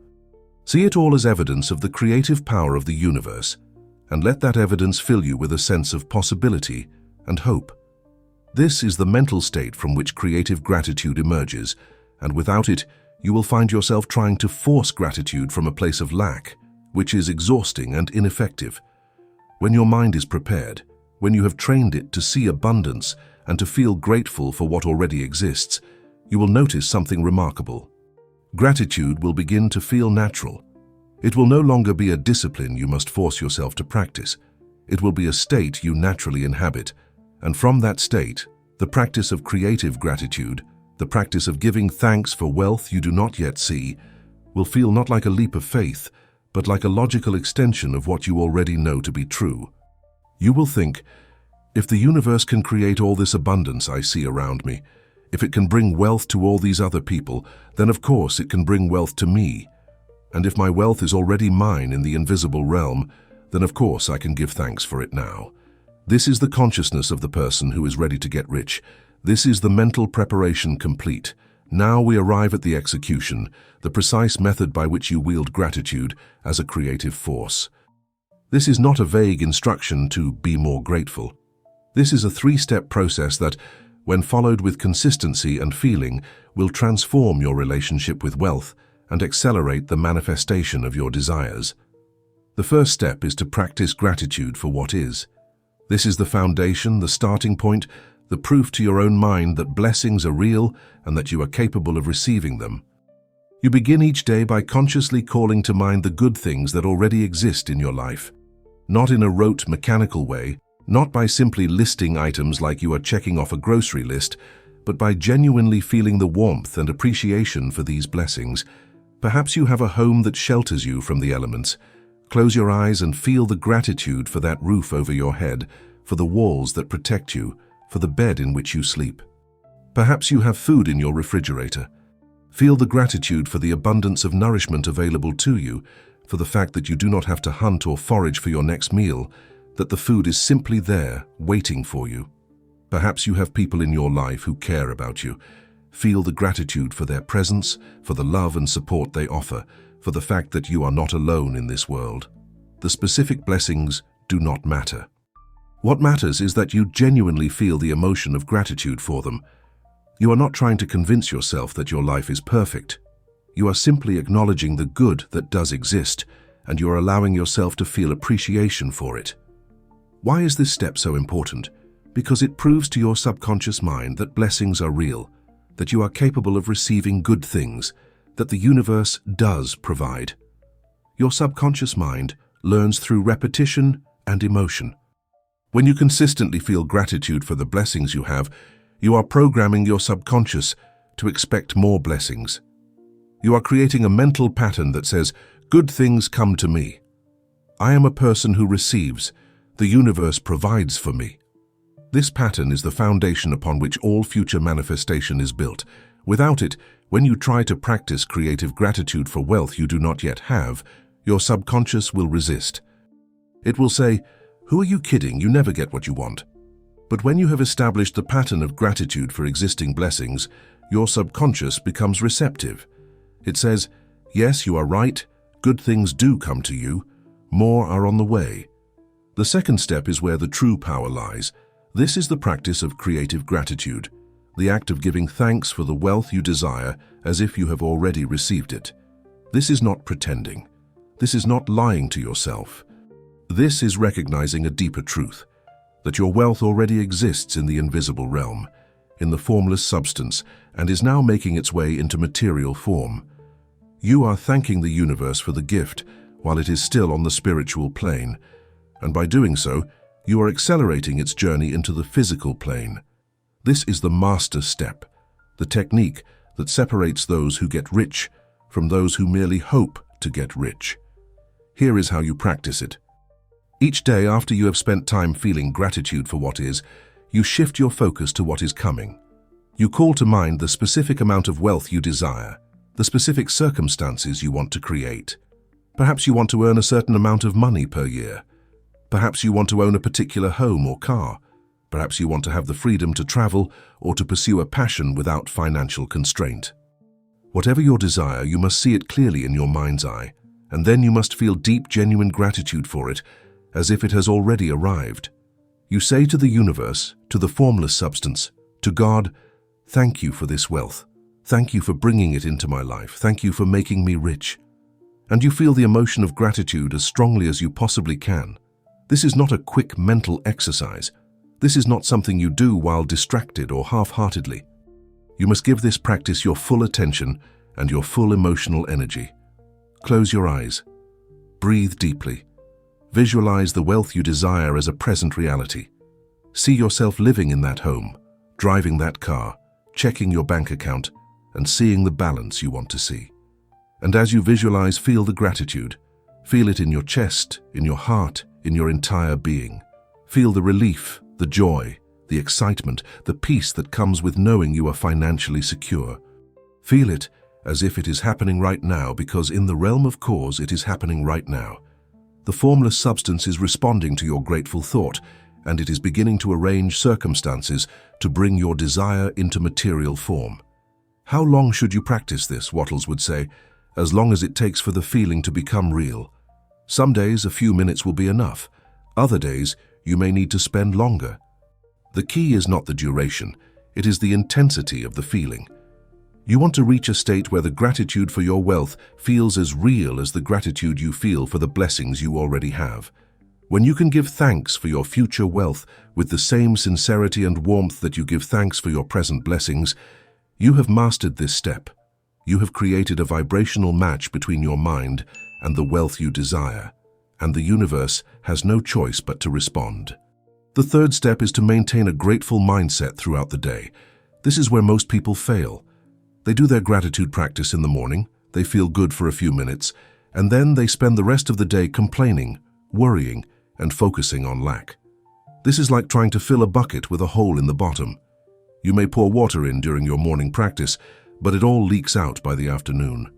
Speaker 1: See it all as evidence of the creative power of the universe, and let that evidence fill you with a sense of possibility and hope. This is the mental state from which creative gratitude emerges, and without it, you will find yourself trying to force gratitude from a place of lack, which is exhausting and ineffective. When your mind is prepared, when you have trained it to see abundance and to feel grateful for what already exists, you will notice something remarkable. Gratitude will begin to feel natural. It will no longer be a discipline you must force yourself to practice. It will be a state you naturally inhabit, and from that state, the practice of creative gratitude, the practice of giving thanks for wealth you do not yet see, will feel not like a leap of faith, but like a logical extension of what you already know to be true. You will think, if the universe can create all this abundance I see around me, if it can bring wealth to all these other people, then of course it can bring wealth to me. And if my wealth is already mine in the invisible realm, then of course I can give thanks for it now. This is the consciousness of the person who is ready to get rich. This is the mental preparation complete. Now we arrive at the execution, the precise method by which you wield gratitude as a creative force. This is not a vague instruction to be more grateful. This is a three-step process that, when followed with consistency and feeling, will transform your relationship with wealth and accelerate the manifestation of your desires. The first step is to practice gratitude for what is. This is the foundation, the starting point, the proof to your own mind that blessings are real and that you are capable of receiving them. You begin each day by consciously calling to mind the good things that already exist in your life. Not in a rote, mechanical way, not by simply listing items like you are checking off a grocery list, but by genuinely feeling the warmth and appreciation for these blessings. Perhaps you have a home that shelters you from the elements. Close your eyes and feel the gratitude for that roof over your head, for the walls that protect you, for the bed in which you sleep. Perhaps you have food in your refrigerator. Feel the gratitude for the abundance of nourishment available to you, for the fact that you do not have to hunt or forage for your next meal, that the food is simply there, waiting for you. Perhaps you have people in your life who care about you. Feel the gratitude for their presence, for the love and support they offer, for the fact that you are not alone in this world. The specific blessings do not matter. What matters is that you genuinely feel the emotion of gratitude for them. You are not trying to convince yourself that your life is perfect. You are simply acknowledging the good that does exist, and you are allowing yourself to feel appreciation for it. Why is this step so important? Because it proves to your subconscious mind that blessings are real, that you are capable of receiving good things, that the universe does provide. Your subconscious mind learns through repetition and emotion. When you consistently feel gratitude for the blessings you have, you are programming your subconscious to expect more blessings. You are creating a mental pattern that says, good things come to me. I am a person who receives. The universe provides for me. This pattern is the foundation upon which all future manifestation is built. Without it, when you try to practice creative gratitude for wealth you do not yet have, your subconscious will resist. It will say, "Who are you kidding? You never get what you want." But when you have established the pattern of gratitude for existing blessings, your subconscious becomes receptive. It says, "Yes, you are right. Good things do come to you. More are on the way." The second step is where the true power lies. This is the practice of creative gratitude, the act of giving thanks for the wealth you desire as if you have already received it. This is not pretending. This is not lying to yourself. This is recognizing a deeper truth, that your wealth already exists in the invisible realm, in the formless substance, and is now making its way into material form. You are thanking the universe for the gift while it is still on the spiritual plane, and by doing so, you are accelerating its journey into the physical plane. This is the master step, the technique that separates those who get rich from those who merely hope to get rich. Here is how you practice it. Each day after you have spent time feeling gratitude for what is, you shift your focus to what is coming. You call to mind the specific amount of wealth you desire, the specific circumstances you want to create. Perhaps you want to earn a certain amount of money per year. Perhaps you want to own a particular home or car. Perhaps you want to have the freedom to travel or to pursue a passion without financial constraint. Whatever your desire, you must see it clearly in your mind's eye, and then you must feel deep, genuine gratitude for it, as if it has already arrived. You say to the universe, to the formless substance, to God, "Thank you for this wealth. Thank you for bringing it into my life. Thank you for making me rich." And you feel the emotion of gratitude as strongly as you possibly can. This is not a quick mental exercise. This is not something you do while distracted or half-heartedly. You must give this practice your full attention and your full emotional energy. Close your eyes. Breathe deeply. Visualize the wealth you desire as a present reality. See yourself living in that home, driving that car, checking your bank account, and seeing the balance you want to see. And as you visualize, feel the gratitude. Feel it in your chest, in your heart, in your entire being. Feel the relief, the joy, the excitement, the peace that comes with knowing you are financially secure. Feel it as if it is happening right now, because in the realm of cause it is happening right now. The formless substance is responding to your grateful thought, and it is beginning to arrange circumstances to bring your desire into material form. How long should you practice this? Wattles would say, as long as it takes for the feeling to become real. Some days a few minutes will be enough. Other days you may need to spend longer. The key is not the duration, it is the intensity of the feeling. You want to reach a state where the gratitude for your wealth feels as real as the gratitude you feel for the blessings you already have. When you can give thanks for your future wealth with the same sincerity and warmth that you give thanks for your present blessings, you have mastered this step. You have created a vibrational match between your mind and the wealth you desire, and the universe has no choice but to respond. The third step is to maintain a grateful mindset throughout the day. This is where most people fail. They do their gratitude practice in the morning, they feel good for a few minutes, and then they spend the rest of the day complaining, worrying, and focusing on lack. This is like trying to fill a bucket with a hole in the bottom. You may pour water in during your morning practice, but it all leaks out by the afternoon.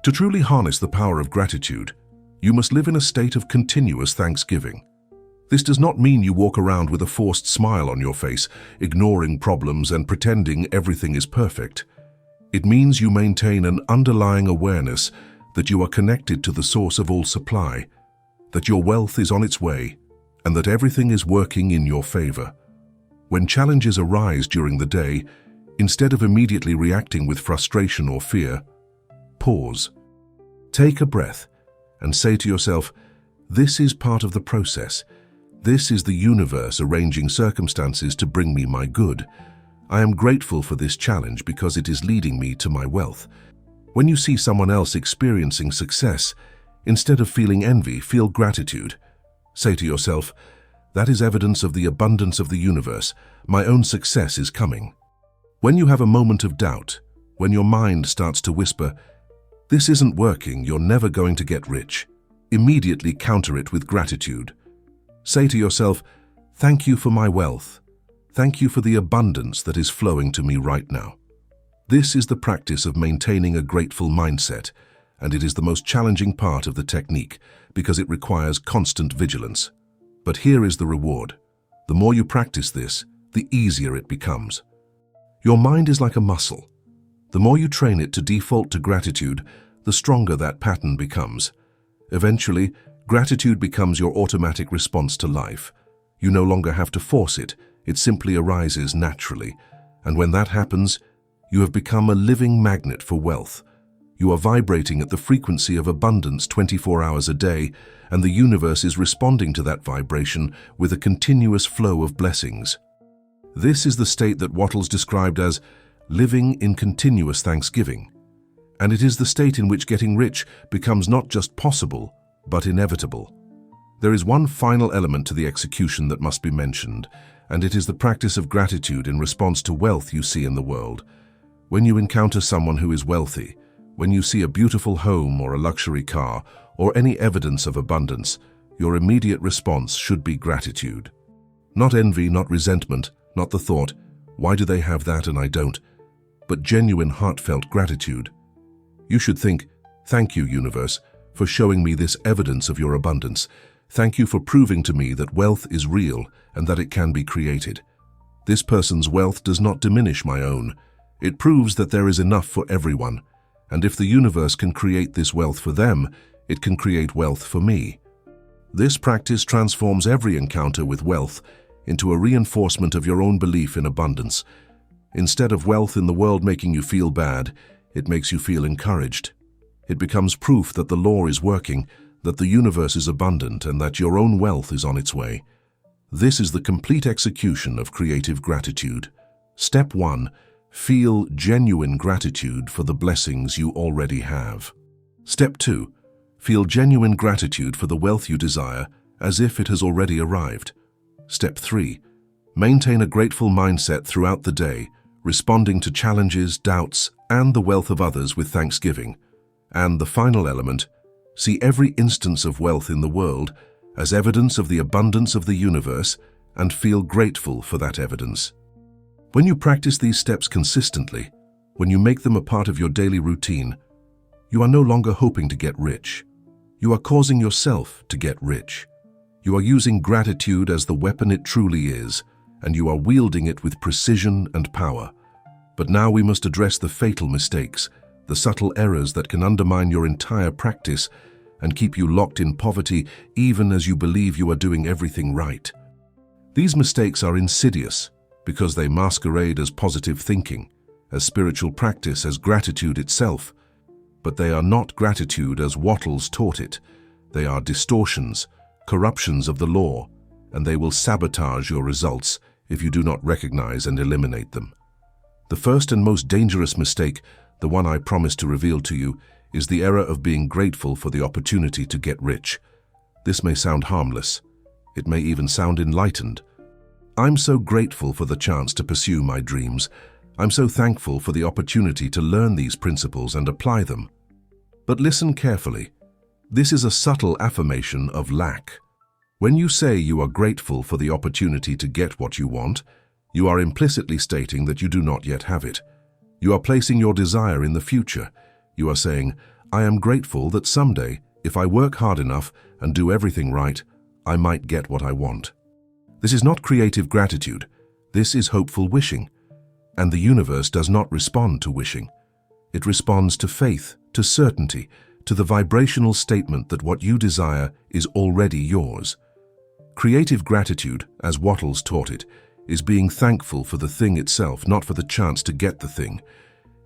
Speaker 1: To truly harness the power of gratitude, you must live in a state of continuous thanksgiving. This does not mean you walk around with a forced smile on your face, ignoring problems and pretending everything is perfect. It means you maintain an underlying awareness that you are connected to the source of all supply, that your wealth is on its way, and that everything is working in your favor. When challenges arise during the day, instead of immediately reacting with frustration or fear, pause. Take a breath and say to yourself, "This is part of the process. This is the universe arranging circumstances to bring me my good. I am grateful for this challenge because it is leading me to my wealth." When you see someone else experiencing success, instead of feeling envy, feel gratitude. Say to yourself, "That is evidence of the abundance of the universe. My own success is coming." When you have a moment of doubt, when your mind starts to whisper, "This isn't working, you're never going to get rich," immediately counter it with gratitude. Say to yourself, "Thank you for my wealth. Thank you for the abundance that is flowing to me right now." This is the practice of maintaining a grateful mindset, and it is the most challenging part of the technique because it requires constant vigilance. But here is the reward. The more you practice this, the easier it becomes. Your mind is like a muscle. The more you train it to default to gratitude, the stronger that pattern becomes. Eventually, gratitude becomes your automatic response to life. You no longer have to force it, it simply arises naturally. And when that happens, you have become a living magnet for wealth. You are vibrating at the frequency of abundance 24 hours a day, and the universe is responding to that vibration with a continuous flow of blessings. This is the state that Wattles described as living in continuous thanksgiving. And it is the state in which getting rich becomes not just possible, but inevitable. There is one final element to the execution that must be mentioned, and it is the practice of gratitude in response to wealth you see in the world. When you encounter someone who is wealthy, when you see a beautiful home or a luxury car, or any evidence of abundance, your immediate response should be gratitude. Not envy, not resentment, not the thought, Why do they have that and I don't? But genuine heartfelt gratitude. You should think, thank you, universe, for showing me this evidence of your abundance. Thank you for proving to me that wealth is real and that it can be created. This person's wealth does not diminish my own. It proves that there is enough for everyone. And if the universe can create this wealth for them, it can create wealth for me. This practice transforms every encounter with wealth into a reinforcement of your own belief in abundance. Instead of wealth in the world making you feel bad, it makes you feel encouraged. It becomes proof that the law is working, that the universe is abundant, and that your own wealth is on its way. This is the complete execution of creative gratitude. Step 1. Feel genuine gratitude for the blessings you already have. Step 2. Feel genuine gratitude for the wealth you desire as if it has already arrived. Step 3. Maintain a grateful mindset throughout the day, responding to challenges, doubts, and the wealth of others with thanksgiving. And the final element, see every instance of wealth in the world as evidence of the abundance of the universe and feel grateful for that evidence. When you practice these steps consistently, when you make them a part of your daily routine, you are no longer hoping to get rich. You are causing yourself to get rich. You are using gratitude as the weapon it truly is, and you are wielding it with precision and power. But now we must address the fatal mistakes, the subtle errors that can undermine your entire practice and keep you locked in poverty even as you believe you are doing everything right. These mistakes are insidious because they masquerade as positive thinking, as spiritual practice, as gratitude itself. But they are not gratitude as Wattles taught it. They are distortions, corruptions of the law, and they will sabotage your results if you do not recognize and eliminate them. The first and most dangerous mistake, the one I promise to reveal to you, is the error of being grateful for the opportunity to get rich. This may sound harmless. It may even sound enlightened. I'm so grateful for the chance to pursue my dreams. I'm so thankful for the opportunity to learn these principles and apply them. But listen carefully. This is a subtle affirmation of lack. When you say you are grateful for the opportunity to get what you want, you are implicitly stating that you do not yet have it. You are placing your desire in the future. You are saying, I am grateful that someday, if I work hard enough and do everything right, I might get what I want. This is not creative gratitude. This is hopeful wishing. And the universe does not respond to wishing. It responds to faith, to certainty, to the vibrational statement that what you desire is already yours. Creative gratitude, as Wattles taught it, is being thankful for the thing itself, not for the chance to get the thing.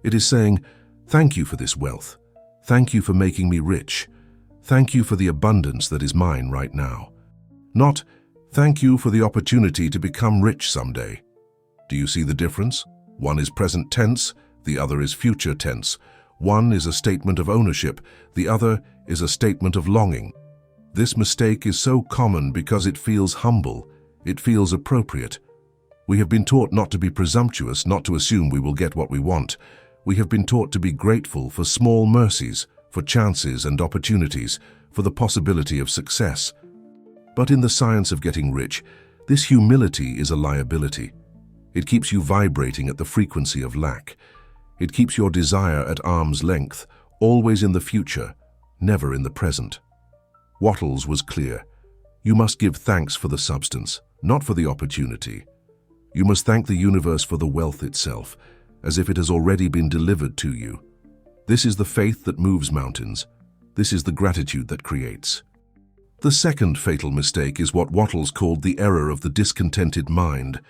Speaker 1: It is saying, thank you for this wealth. Thank you for making me rich. Thank you for the abundance that is mine right now. Not, thank you for the opportunity to become rich someday. Do you see the difference? One is present tense, the other is future tense. One is a statement of ownership, the other is a statement of longing. This mistake is so common because it feels humble, it feels appropriate. We have been taught not to be presumptuous, not to assume we will get what we want. We have been taught to be grateful for small mercies, for chances and opportunities, for the possibility of success. But in the science of getting rich, this humility is a liability. It keeps you vibrating at the frequency of lack. It keeps your desire at arm's length, always in the future, never in the present. Wattles was clear. You must give thanks for the substance, not for the opportunity. You must thank the universe for the wealth itself, as if it has already been delivered to you. This is the faith that moves mountains. This is the gratitude that creates. The second fatal mistake is what Wattles called the error of the discontented mind,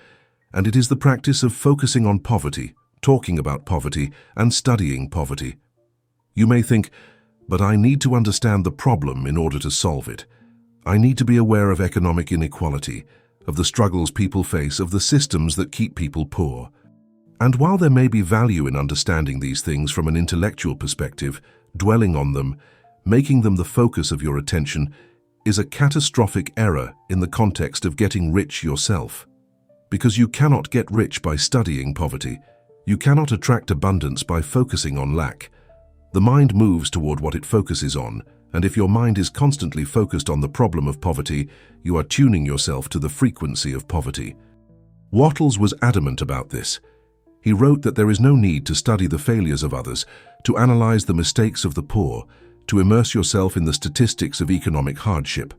Speaker 1: and it is the practice of focusing on poverty, talking about poverty, and studying poverty. You may think, but I need to understand the problem in order to solve it. I need to be aware of economic inequality, of the struggles people face, of the systems that keep people poor. And while there may be value in understanding these things from an intellectual perspective, dwelling on them, making them the focus of your attention, is a catastrophic error in the context of getting rich yourself. Because you cannot get rich by studying poverty. You cannot attract abundance by focusing on lack. The mind moves toward what it focuses on, and if your mind is constantly focused on the problem of poverty, you are tuning yourself to the frequency of poverty. Wattles was adamant about this. He wrote that there is no need to study the failures of others, to analyze the mistakes of the poor, to immerse yourself in the statistics of economic hardship.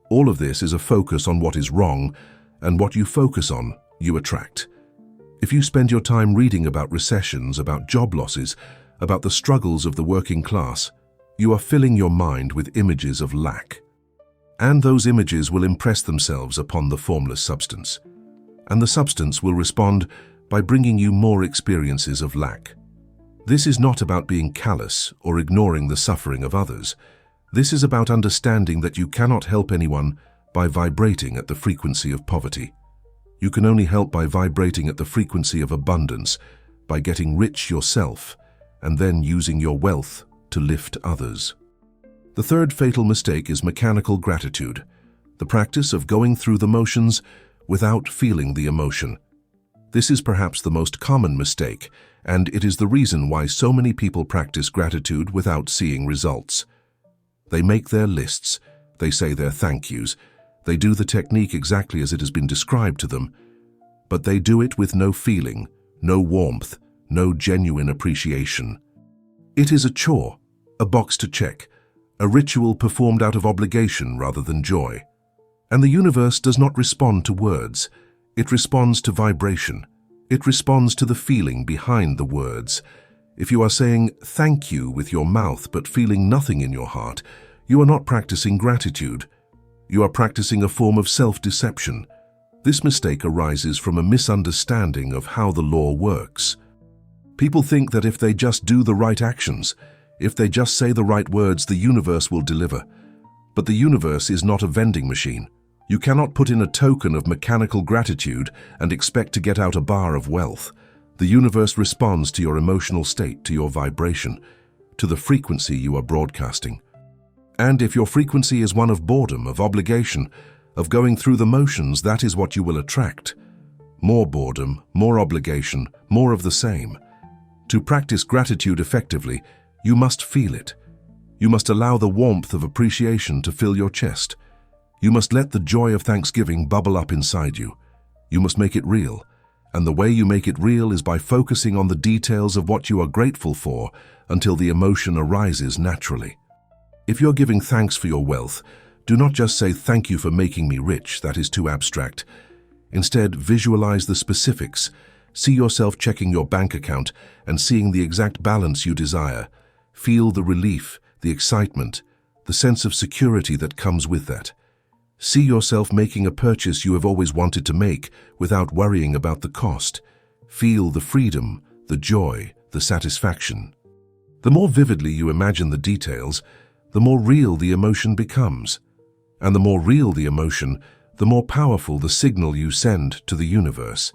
Speaker 1: All of this is a focus on what is wrong, and what you focus on, you attract. If you spend your time reading about recessions, about job losses, about the struggles of the working class, you are filling your mind with images of lack. And those images will impress themselves upon the formless substance. And the substance will respond by bringing you more experiences of lack. This is not about being callous or ignoring the suffering of others. This is about understanding that you cannot help anyone by vibrating at the frequency of poverty. You can only help by vibrating at the frequency of abundance, by getting rich yourself, and then using your wealth to lift others. The third fatal mistake is mechanical gratitude, the practice of going through the motions without feeling the emotion. This is perhaps the most common mistake, and it is the reason why so many people practice gratitude without seeing results. They make their lists, they say their thank yous, they do the technique exactly as it has been described to them, but they do it with no feeling, no warmth, no genuine appreciation. It is a chore, a box to check, a ritual performed out of obligation rather than joy. And the universe does not respond to words, it responds to vibration. It responds to the feeling behind the words. If you are saying thank you with your mouth but feeling nothing in your heart, you are not practicing gratitude. You are practicing a form of self-deception. This mistake arises from a misunderstanding of how the law works. People think that if they just do the right actions, if they just say the right words, the universe will deliver. But the universe is not a vending machine. You cannot put in a token of mechanical gratitude and expect to get out a bar of wealth. The universe responds to your emotional state, to your vibration, to the frequency you are broadcasting. And if your frequency is one of boredom, of obligation, of going through the motions, that is what you will attract. More boredom, more obligation, more of the same. To practice gratitude effectively, you must feel it. You must allow the warmth of appreciation to fill your chest. You must let the joy of thanksgiving bubble up inside you. You must make it real. And the way you make it real is by focusing on the details of what you are grateful for until the emotion arises naturally. If you're giving thanks for your wealth, do not just say thank you for making me rich, that is too abstract. Instead, visualize the specifics. See yourself checking your bank account and seeing the exact balance you desire. Feel the relief, the excitement, the sense of security that comes with that. See yourself making a purchase you have always wanted to make without worrying about the cost. Feel the freedom, the joy, the satisfaction. The more vividly you imagine the details, the more real the emotion becomes. And the more real the emotion, the more powerful the signal you send to the universe.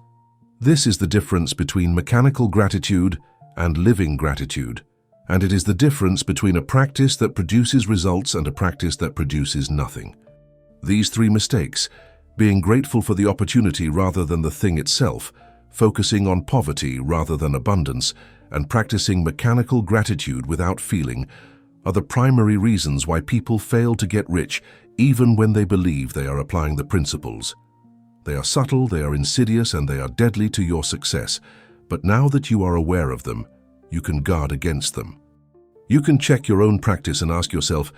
Speaker 1: This is the difference between mechanical gratitude and living gratitude. And it is the difference between a practice that produces results and a practice that produces nothing. These three mistakes, being grateful for the opportunity rather than the thing itself, focusing on poverty rather than abundance, and practicing mechanical gratitude without feeling, are the primary reasons why people fail to get rich even when they believe they are applying the principles. They are subtle, they are insidious, and they are deadly to your success. But now that you are aware of them, you can guard against them. You can check your own practice and ask yourself,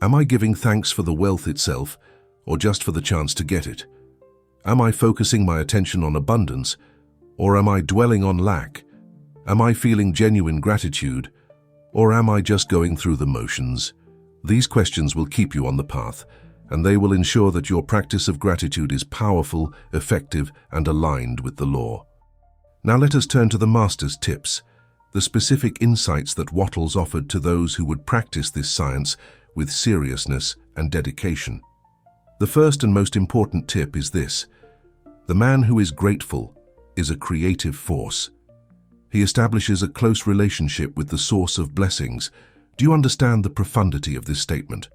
Speaker 1: am I giving thanks for the wealth itself, or just for the chance to get it? Am I focusing my attention on abundance, or am I dwelling on lack? Am I feeling genuine gratitude, or am I just going through the motions? These questions will keep you on the path, and they will ensure that your practice of gratitude is powerful, effective, and aligned with the law. Now let us turn to the master's tips, the specific insights that Wattles offered to those who would practice this science with seriousness and dedication. The first and most important tip is this: the man who is grateful is a creative force. He establishes a close relationship with the source of blessings. Do you understand the profundity of this statement?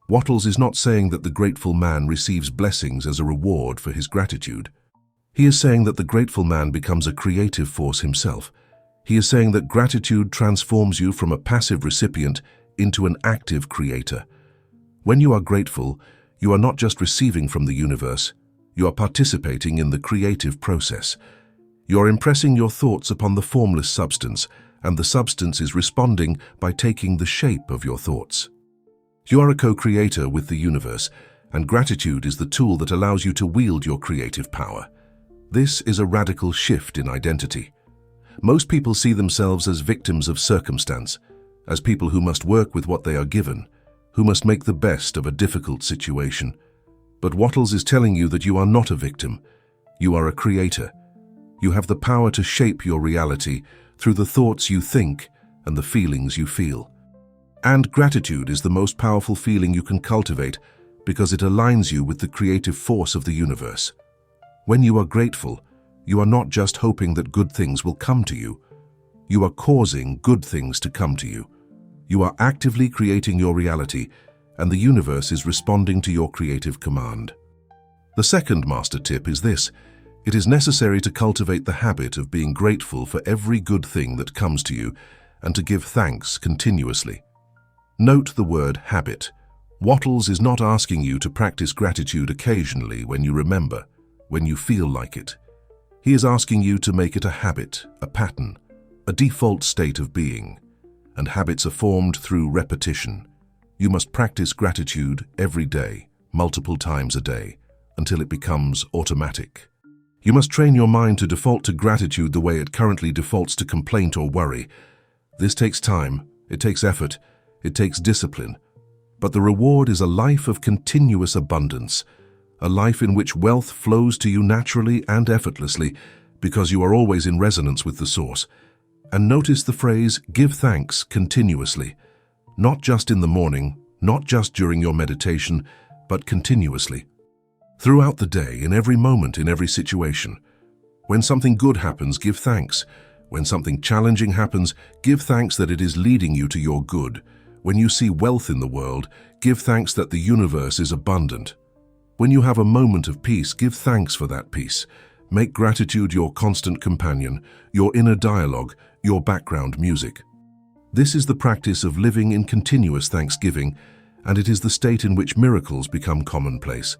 Speaker 1: Wattles is not saying that the grateful man receives blessings as a reward for his gratitude. He is saying that the grateful man becomes a creative force himself. He is saying that gratitude transforms you from a passive recipient into an active creator. When you are grateful, you are not just receiving from the universe, You are participating in the creative process. You are impressing your thoughts upon the formless substance, and the substance is responding by taking the shape of your thoughts. You are a co-creator with the universe, and gratitude is the tool that allows you to wield your creative power. This is a radical shift in identity. Most people see themselves as victims of circumstance, as people who must work with what they are given, who must make the best of a difficult situation. But Wattles is telling you that you are not a victim. You are a creator. You have the power to shape your reality through the thoughts you think and the feelings you feel. And gratitude is the most powerful feeling you can cultivate because it aligns you with the creative force of the universe. When you are grateful, you are not just hoping that good things will come to you. You are causing good things to come to you. You are actively creating your reality, and the universe is responding to your creative command. The second master tip is this: it is necessary to cultivate the habit of being grateful for every good thing that comes to you and to give thanks continuously. Note the word habit. Wattles is not asking you to practice gratitude occasionally when you remember, when you feel like it. He is asking you to make it a habit, a pattern, a default state of being. And habits are formed through repetition. You must practice gratitude every day, multiple times a day, until it becomes automatic. You must train your mind to default to gratitude the way it currently defaults to complaint or worry. This takes time, it takes effort, it takes discipline. But the reward is a life of continuous abundance, a life in which wealth flows to you naturally and effortlessly because you are always in resonance with the source. And notice the phrase, give thanks continuously. Not just in the morning, not just during your meditation, but continuously. Throughout the day, in every moment, in every situation. When something good happens, give thanks. When something challenging happens, give thanks that it is leading you to your good. When you see wealth in the world, give thanks that the universe is abundant. When you have a moment of peace, give thanks for that peace. Make gratitude your constant companion, your inner dialogue, your background music. This is the practice of living in continuous thanksgiving, and it is the state in which miracles become commonplace.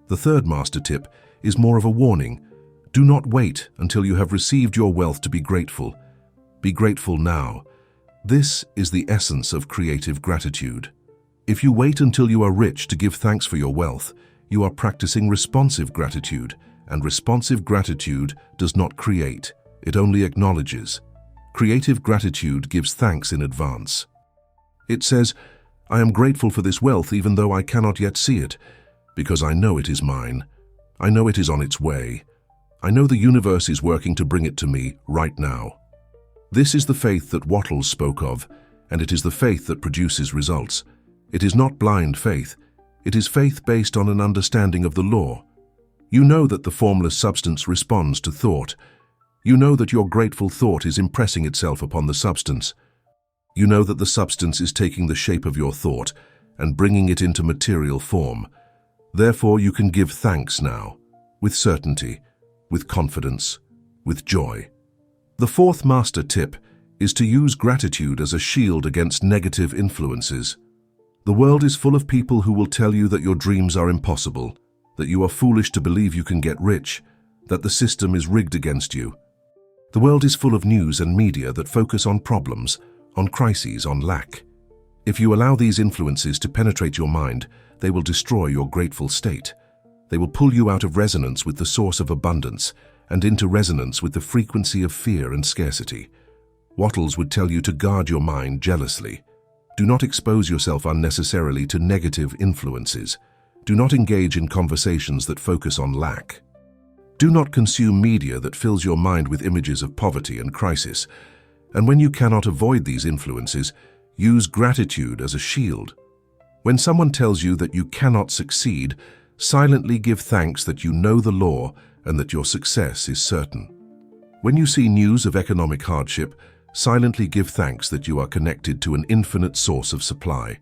Speaker 1: The third master tip is more of a warning. Do not wait until you have received your wealth to be grateful. Be grateful now. This is the essence of creative gratitude. If you wait until you are rich to give thanks for your wealth, you are practicing responsive gratitude, and responsive gratitude does not create, it only acknowledges. Creative gratitude gives thanks in advance. It says, I am grateful for this wealth even though I cannot yet see it, because I know it is mine. I know it is on its way. I know the universe is working to bring it to me right now. This is the faith that Wattles spoke of, and it is the faith that produces results. It is not blind faith. It is faith based on an understanding of the law. You know that the formless substance responds to thought. You know that your grateful thought is impressing itself upon the substance. You know that the substance is taking the shape of your thought and bringing it into material form. Therefore, you can give thanks now, with certainty, with confidence, with joy. The fourth master tip is to use gratitude as a shield against negative influences. The world is full of people who will tell you that your dreams are impossible, that you are foolish to believe you can get rich, that the system is rigged against you. The world is full of news and media that focus on problems, on crises, on lack. If you allow these influences to penetrate your mind, they will destroy your grateful state. They will pull you out of resonance with the source of abundance and into resonance with the frequency of fear and scarcity. Wattles would tell you to guard your mind jealously. Do not expose yourself unnecessarily to negative influences. Do not engage in conversations that focus on lack. Do not consume media that fills your mind with images of poverty and crisis. And when you cannot avoid these influences, use gratitude as a shield. When someone tells you that you cannot succeed, silently give thanks that you know the law and that your success is certain. When you see news of economic hardship, silently give thanks that you are connected to an infinite source of supply.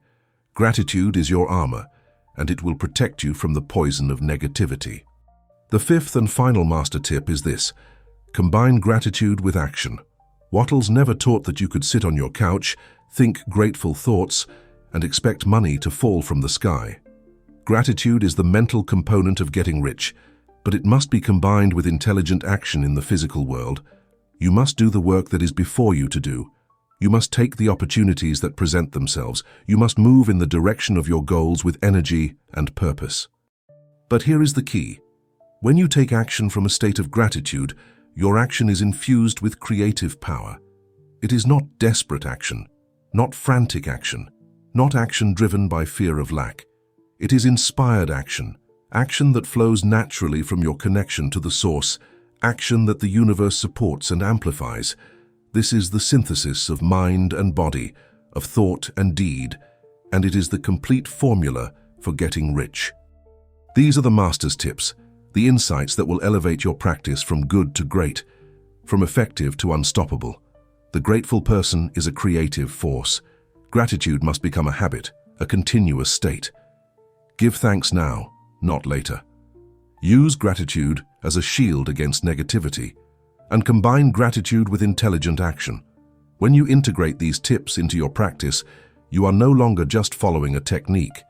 Speaker 1: Gratitude is your armor, and it will protect you from the poison of negativity. The fifth and final master tip is this: combine gratitude with action. Wattles never taught that you could sit on your couch, think grateful thoughts, and expect money to fall from the sky. Gratitude is the mental component of getting rich, But it must be combined with intelligent action in the physical world. You must do the work that is before you to do. You must take the opportunities that present themselves. You must move in the direction of your goals with energy and purpose. But here is the key. When you take action from a state of gratitude, your action is infused with creative power. It is not desperate action, not frantic action, not action driven by fear of lack. It is inspired action, action that flows naturally from your connection to the source, action that the universe supports and amplifies. This is the synthesis of mind and body, of thought and deed, and it is the complete formula for getting rich. These are the master's tips, the insights that will elevate your practice from good to great, from effective to unstoppable. The grateful person is a creative force. Gratitude must become a habit, a continuous state. Give thanks now, not later. Use gratitude as a shield against negativity, and combine gratitude with intelligent action. When you integrate these tips into your practice, you are no longer just following a technique.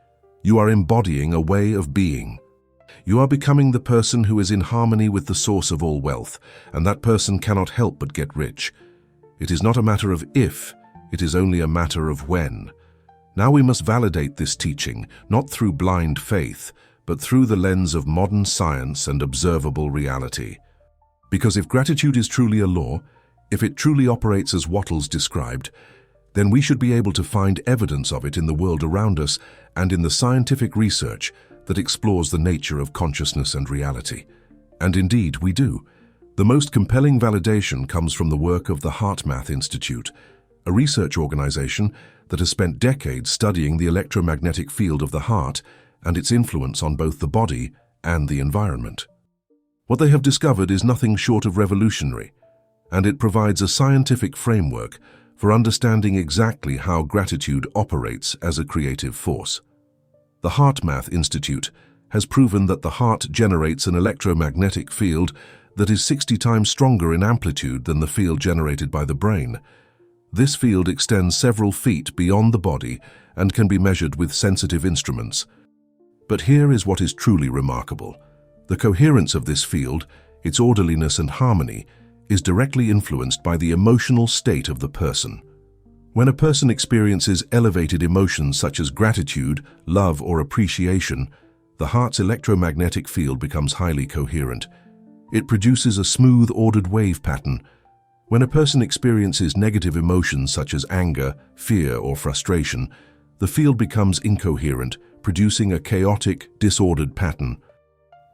Speaker 1: You are embodying a way of being. You are becoming the person who is in harmony with the source of all wealth, and that person cannot help but get rich. It is not a matter of if, it is only a matter of when. Now we must validate this teaching, not through blind faith, but through the lens of modern science and observable reality. Because if gratitude is truly a law, if it truly operates as Wattles described, then we should be able to find evidence of it in the world around us and in the scientific research that explores the nature of consciousness and reality. And indeed, we do. The most compelling validation comes from the work of the HeartMath Institute, a research organization that has spent decades studying the electromagnetic field of the heart and its influence on both the body and the environment. What they have discovered is nothing short of revolutionary, and it provides a scientific framework for understanding exactly how gratitude operates as a creative force. The HeartMath Institute has proven that the heart generates an electromagnetic field that is 60 times stronger in amplitude than the field generated by the brain. This field extends several feet beyond the body and can be measured with sensitive instruments. But here is what is truly remarkable. The coherence of this field, its orderliness and harmony, is directly influenced by the emotional state of the person. When a person experiences elevated emotions such as gratitude, love, or appreciation, the heart's electromagnetic field becomes highly coherent. It produces a smooth, ordered wave pattern. When a person experiences negative emotions such as anger, fear, or frustration, the field becomes incoherent, producing a chaotic, disordered pattern.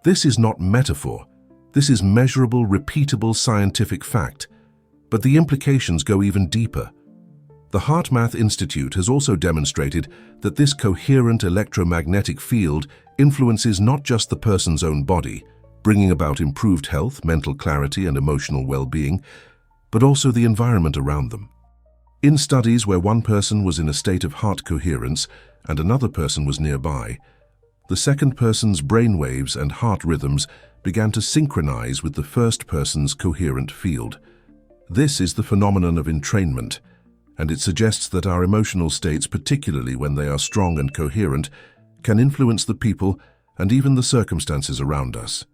Speaker 1: This is not metaphor. This is measurable, repeatable scientific fact. But the implications go even deeper. The HeartMath Institute has also demonstrated that this coherent electromagnetic field influences not just the person's own body, bringing about improved health, mental clarity, and emotional well-being, but also the environment around them. In studies where one person was in a state of heart coherence and another person was nearby, the second person's brainwaves and heart rhythms began to synchronize with the first person's coherent field. This is the phenomenon of entrainment, and it suggests that our emotional states, particularly when they are strong and coherent, can influence the people and even the circumstances around us.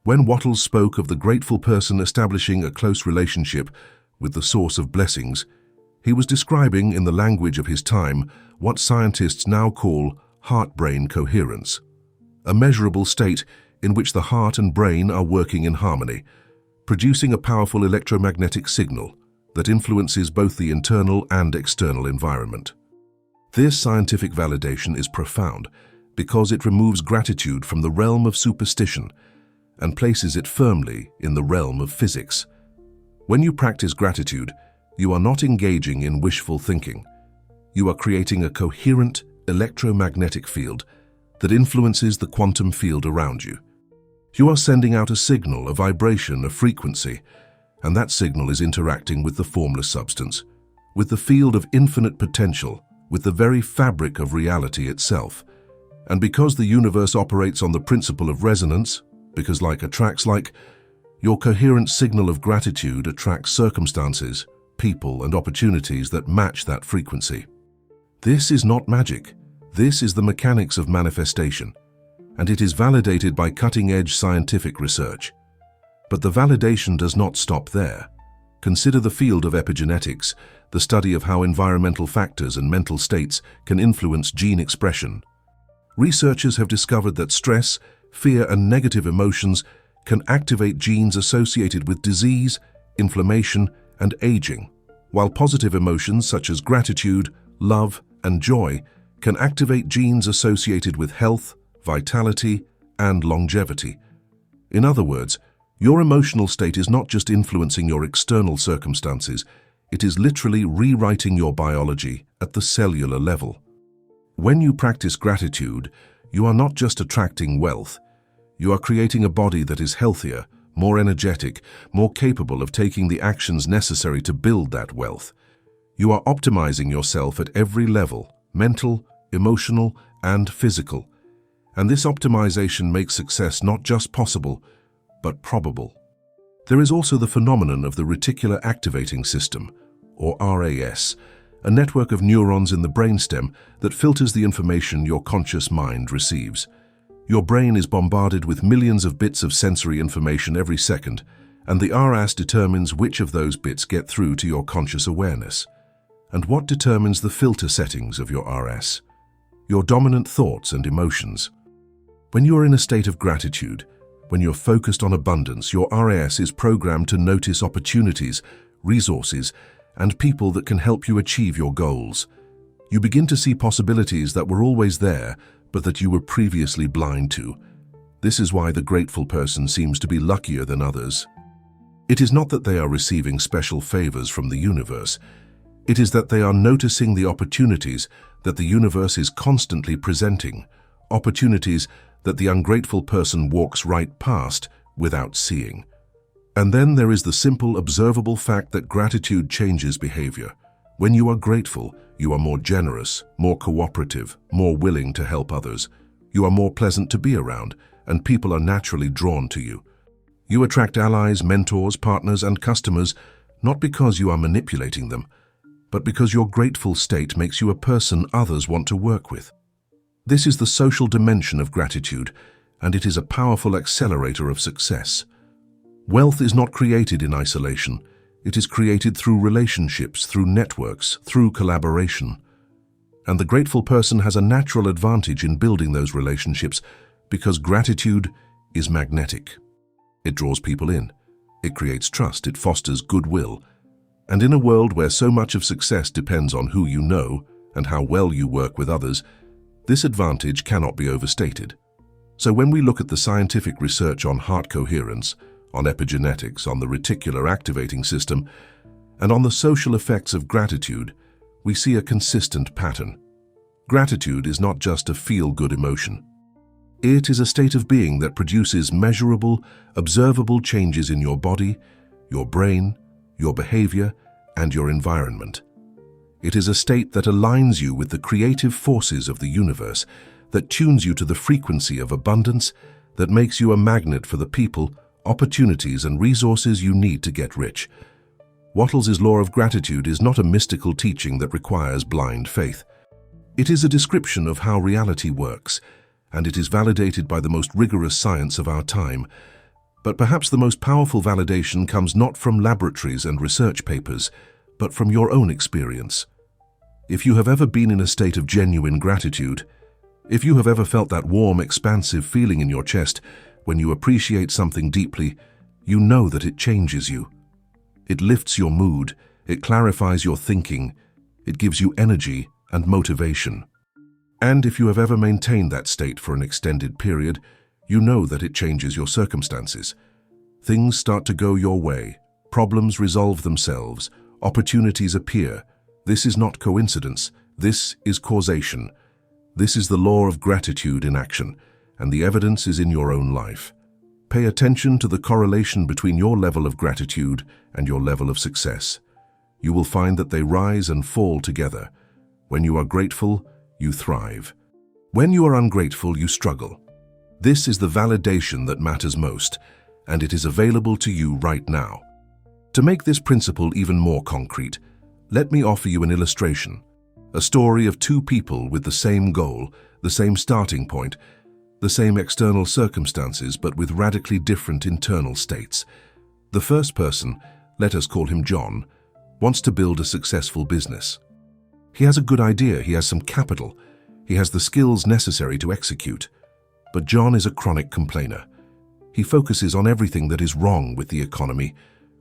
Speaker 1: When Wattles spoke of the grateful person establishing a close relationship with the source of blessings, he was describing, in the language of his time, what scientists now call heart-brain coherence, a measurable state in which the heart and brain are working in harmony, producing a powerful electromagnetic signal that influences both the internal and external environment. This scientific validation is profound because it removes gratitude from the realm of superstition and places it firmly in the realm of physics. When you practice gratitude, you are not engaging in wishful thinking. You are creating a coherent electromagnetic field that influences the quantum field around you. You are sending out a signal, a vibration, a frequency, and that signal is interacting with the formless substance, with the field of infinite potential, with the very fabric of reality itself. And because the universe operates on the principle of resonance, because like attracts like, your coherent signal of gratitude attracts circumstances, people, and opportunities that match that frequency. This is not magic. This is the mechanics of manifestation. and it is validated by cutting-edge scientific research. But the validation does not stop there. Consider the field of epigenetics, the study of how environmental factors and mental states can influence gene expression. Researchers have discovered that stress, fear, and negative emotions can activate genes associated with disease, inflammation, and aging, while positive emotions such as gratitude, love, and joy can activate genes associated with health, vitality, and longevity. In other words, your emotional state is not just influencing your external circumstances, it is literally rewriting your biology at the cellular level. When you practice gratitude, you are not just attracting wealth, you are creating a body that is healthier, more energetic, more capable of taking the actions necessary to build that wealth. You are optimizing yourself at every level, mental, emotional, and physical. And this optimization makes success not just possible, but probable. There is also the phenomenon of the reticular activating system, or RAS, a network of neurons in the brainstem that filters the information your conscious mind receives. Your brain is bombarded with millions of bits of sensory information every second, and the RAS determines which of those bits get through to your conscious awareness. And what determines the filter settings of your RAS? Your dominant thoughts and emotions. When you are in a state of gratitude, when you're focused on abundance, your RAS is programmed to notice opportunities, resources, and people that can help you achieve your goals. You begin to see possibilities that were always there, but that you were previously blind to. This is why the grateful person seems to be luckier than others. It is not that they are receiving special favors from the universe. It is that they are noticing the opportunities that the universe is constantly presenting, opportunities that the ungrateful person walks right past without seeing. And then there is the simple, observable fact that gratitude changes behavior. When you are grateful, you are more generous, more cooperative, more willing to help others. You are more pleasant to be around, and people are naturally drawn to you. You attract allies, mentors, partners, and customers, not because you are manipulating them, but because your grateful state makes you a person others want to work with. This is the social dimension of gratitude, and it is a powerful accelerator of success. Wealth is not created in isolation. It is created through relationships, through networks, through collaboration. And the grateful person has a natural advantage in building those relationships because gratitude is magnetic. It draws people in. It creates trust. It fosters goodwill. And in a world where so much of success depends on who you know and how well you work with others, this advantage cannot be overstated. So when we look at the scientific research on heart coherence, on epigenetics, on the reticular activating system, and on the social effects of gratitude, we see a consistent pattern. Gratitude is not just a feel-good emotion. It is a state of being that produces measurable, observable changes in your body, your brain, your behavior, and your environment. It is a state that aligns you with the creative forces of the universe, that tunes you to the frequency of abundance, that makes you a magnet for the people, opportunities, and resources you need to get rich. Wattles' law of gratitude is not a mystical teaching that requires blind faith. It is a description of how reality works, and it is validated by the most rigorous science of our time. But perhaps the most powerful validation comes not from laboratories and research papers, but from your own experience. If you have ever been in a state of genuine gratitude, if you have ever felt that warm, expansive feeling in your chest when you appreciate something deeply, you know that it changes you. It lifts your mood, it clarifies your thinking, it gives you energy and motivation. And if you have ever maintained that state for an extended period, you know that it changes your circumstances. Things start to go your way, problems resolve themselves, opportunities appear. This is not coincidence, this is causation. This is the law of gratitude in action, and the evidence is in your own life. Pay attention to the correlation between your level of gratitude and your level of success. You will find that they rise and fall together. When you are grateful, you thrive. When you are ungrateful, you struggle. This is the validation that matters most, and it is available to you right now. To make this principle even more concrete, let me offer you an illustration. A story of two people with the same goal, the same starting point, The same external circumstances, but with radically different internal states. The first person, let us call him John, wants to build a successful business. He has a good idea, he has some capital, he has the skills necessary to execute. But John is a chronic complainer. He focuses on everything that is wrong with the economy,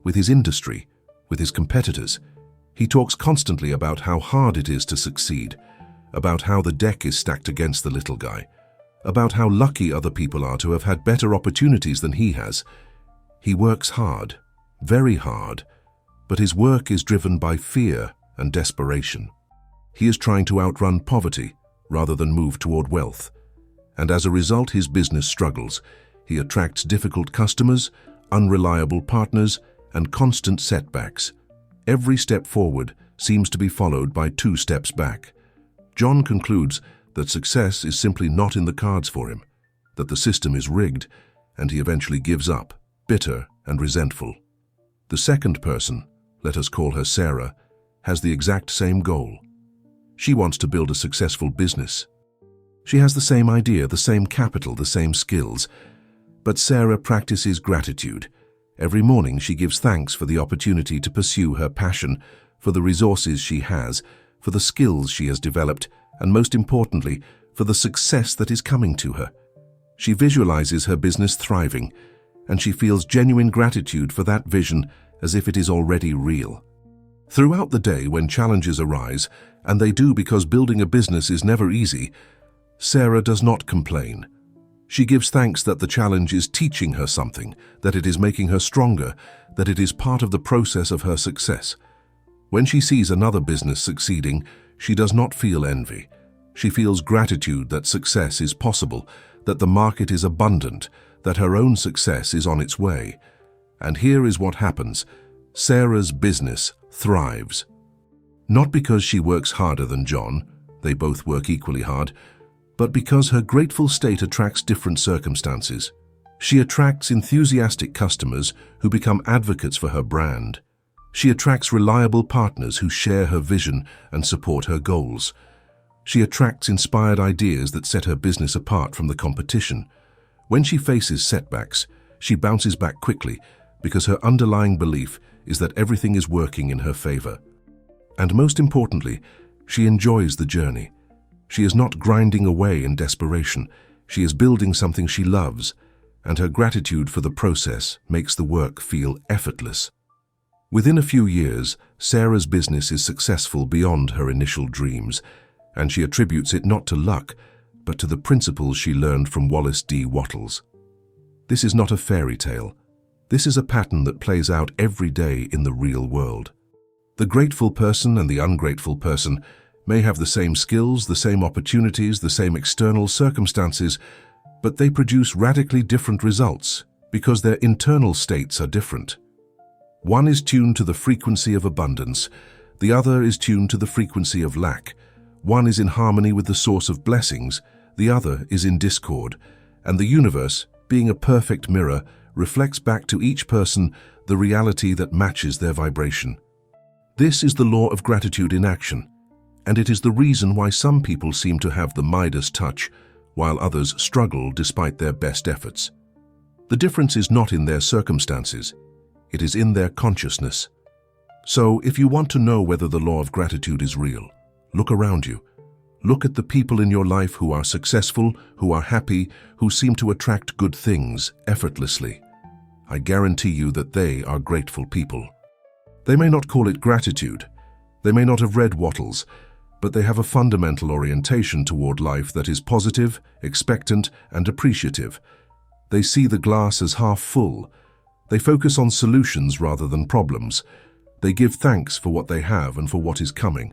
Speaker 1: with his industry, with his competitors. He talks constantly about how hard it is to succeed, about how the deck is stacked against the little guy, about how lucky other people are to have had better opportunities than he has. He works hard, very hard, but his work is driven by fear and desperation. He is trying to outrun poverty rather than move toward wealth. And as a result, his business struggles. He attracts difficult customers, unreliable partners, and constant setbacks. Every step forward seems to be followed by 2 steps back. John concludes that success is simply not in the cards for him, that the system is rigged, and he eventually gives up, bitter and resentful. The second person, let us call her Sarah, has the exact same goal. She wants to build a successful business. She has the same idea, the same capital, the same skills. But Sarah practices gratitude. Every morning she gives thanks for the opportunity to pursue her passion, for the resources she has, for the skills she has developed, and most importantly, for the success that is coming to her. She visualizes her business thriving, and she feels genuine gratitude for that vision as if it is already real. Throughout the day, when challenges arise, and they do because building a business is never easy, Sarah does not complain. She gives thanks that the challenge is teaching her something, that it is making her stronger, that it is part of the process of her success. When she sees another business succeeding, she does not feel envy. She feels gratitude that success is possible, that the market is abundant, that her own success is on its way. And here is what happens. Sarah's business thrives. Not because she works harder than John, they both work equally hard, but because her grateful state attracts different circumstances. She attracts enthusiastic customers who become advocates for her brand. She attracts reliable partners who share her vision and support her goals. She attracts inspired ideas that set her business apart from the competition. When she faces setbacks, she bounces back quickly because her underlying belief is that everything is working in her favor. And most importantly, she enjoys the journey. She is not grinding away in desperation. She is building something she loves, and her gratitude for the process makes the work feel effortless. Within a few years, Sarah's business is successful beyond her initial dreams, and she attributes it not to luck, but to the principles she learned from Wallace D. Wattles. This is not a fairy tale. This is a pattern that plays out every day in the real world. The grateful person and the ungrateful person may have the same skills, the same opportunities, the same external circumstances, but they produce radically different results because their internal states are different. One is tuned to the frequency of abundance, the other is tuned to the frequency of lack. One is in harmony with the source of blessings, the other is in discord, and the universe, being a perfect mirror, reflects back to each person the reality that matches their vibration. This is the law of gratitude in action, and it is the reason why some people seem to have the Midas touch, while others struggle despite their best efforts. The difference is not in their circumstances, it is in their consciousness. So, if you want to know whether the law of gratitude is real, look around you. Look at the people in your life who are successful, who are happy, who seem to attract good things effortlessly. I guarantee you that they are grateful people. They may not call it gratitude, they may not have read Wattles, but they have a fundamental orientation toward life that is positive, expectant, and appreciative. They see the glass as half full. They focus on solutions rather than problems. They give thanks for what they have and for what is coming,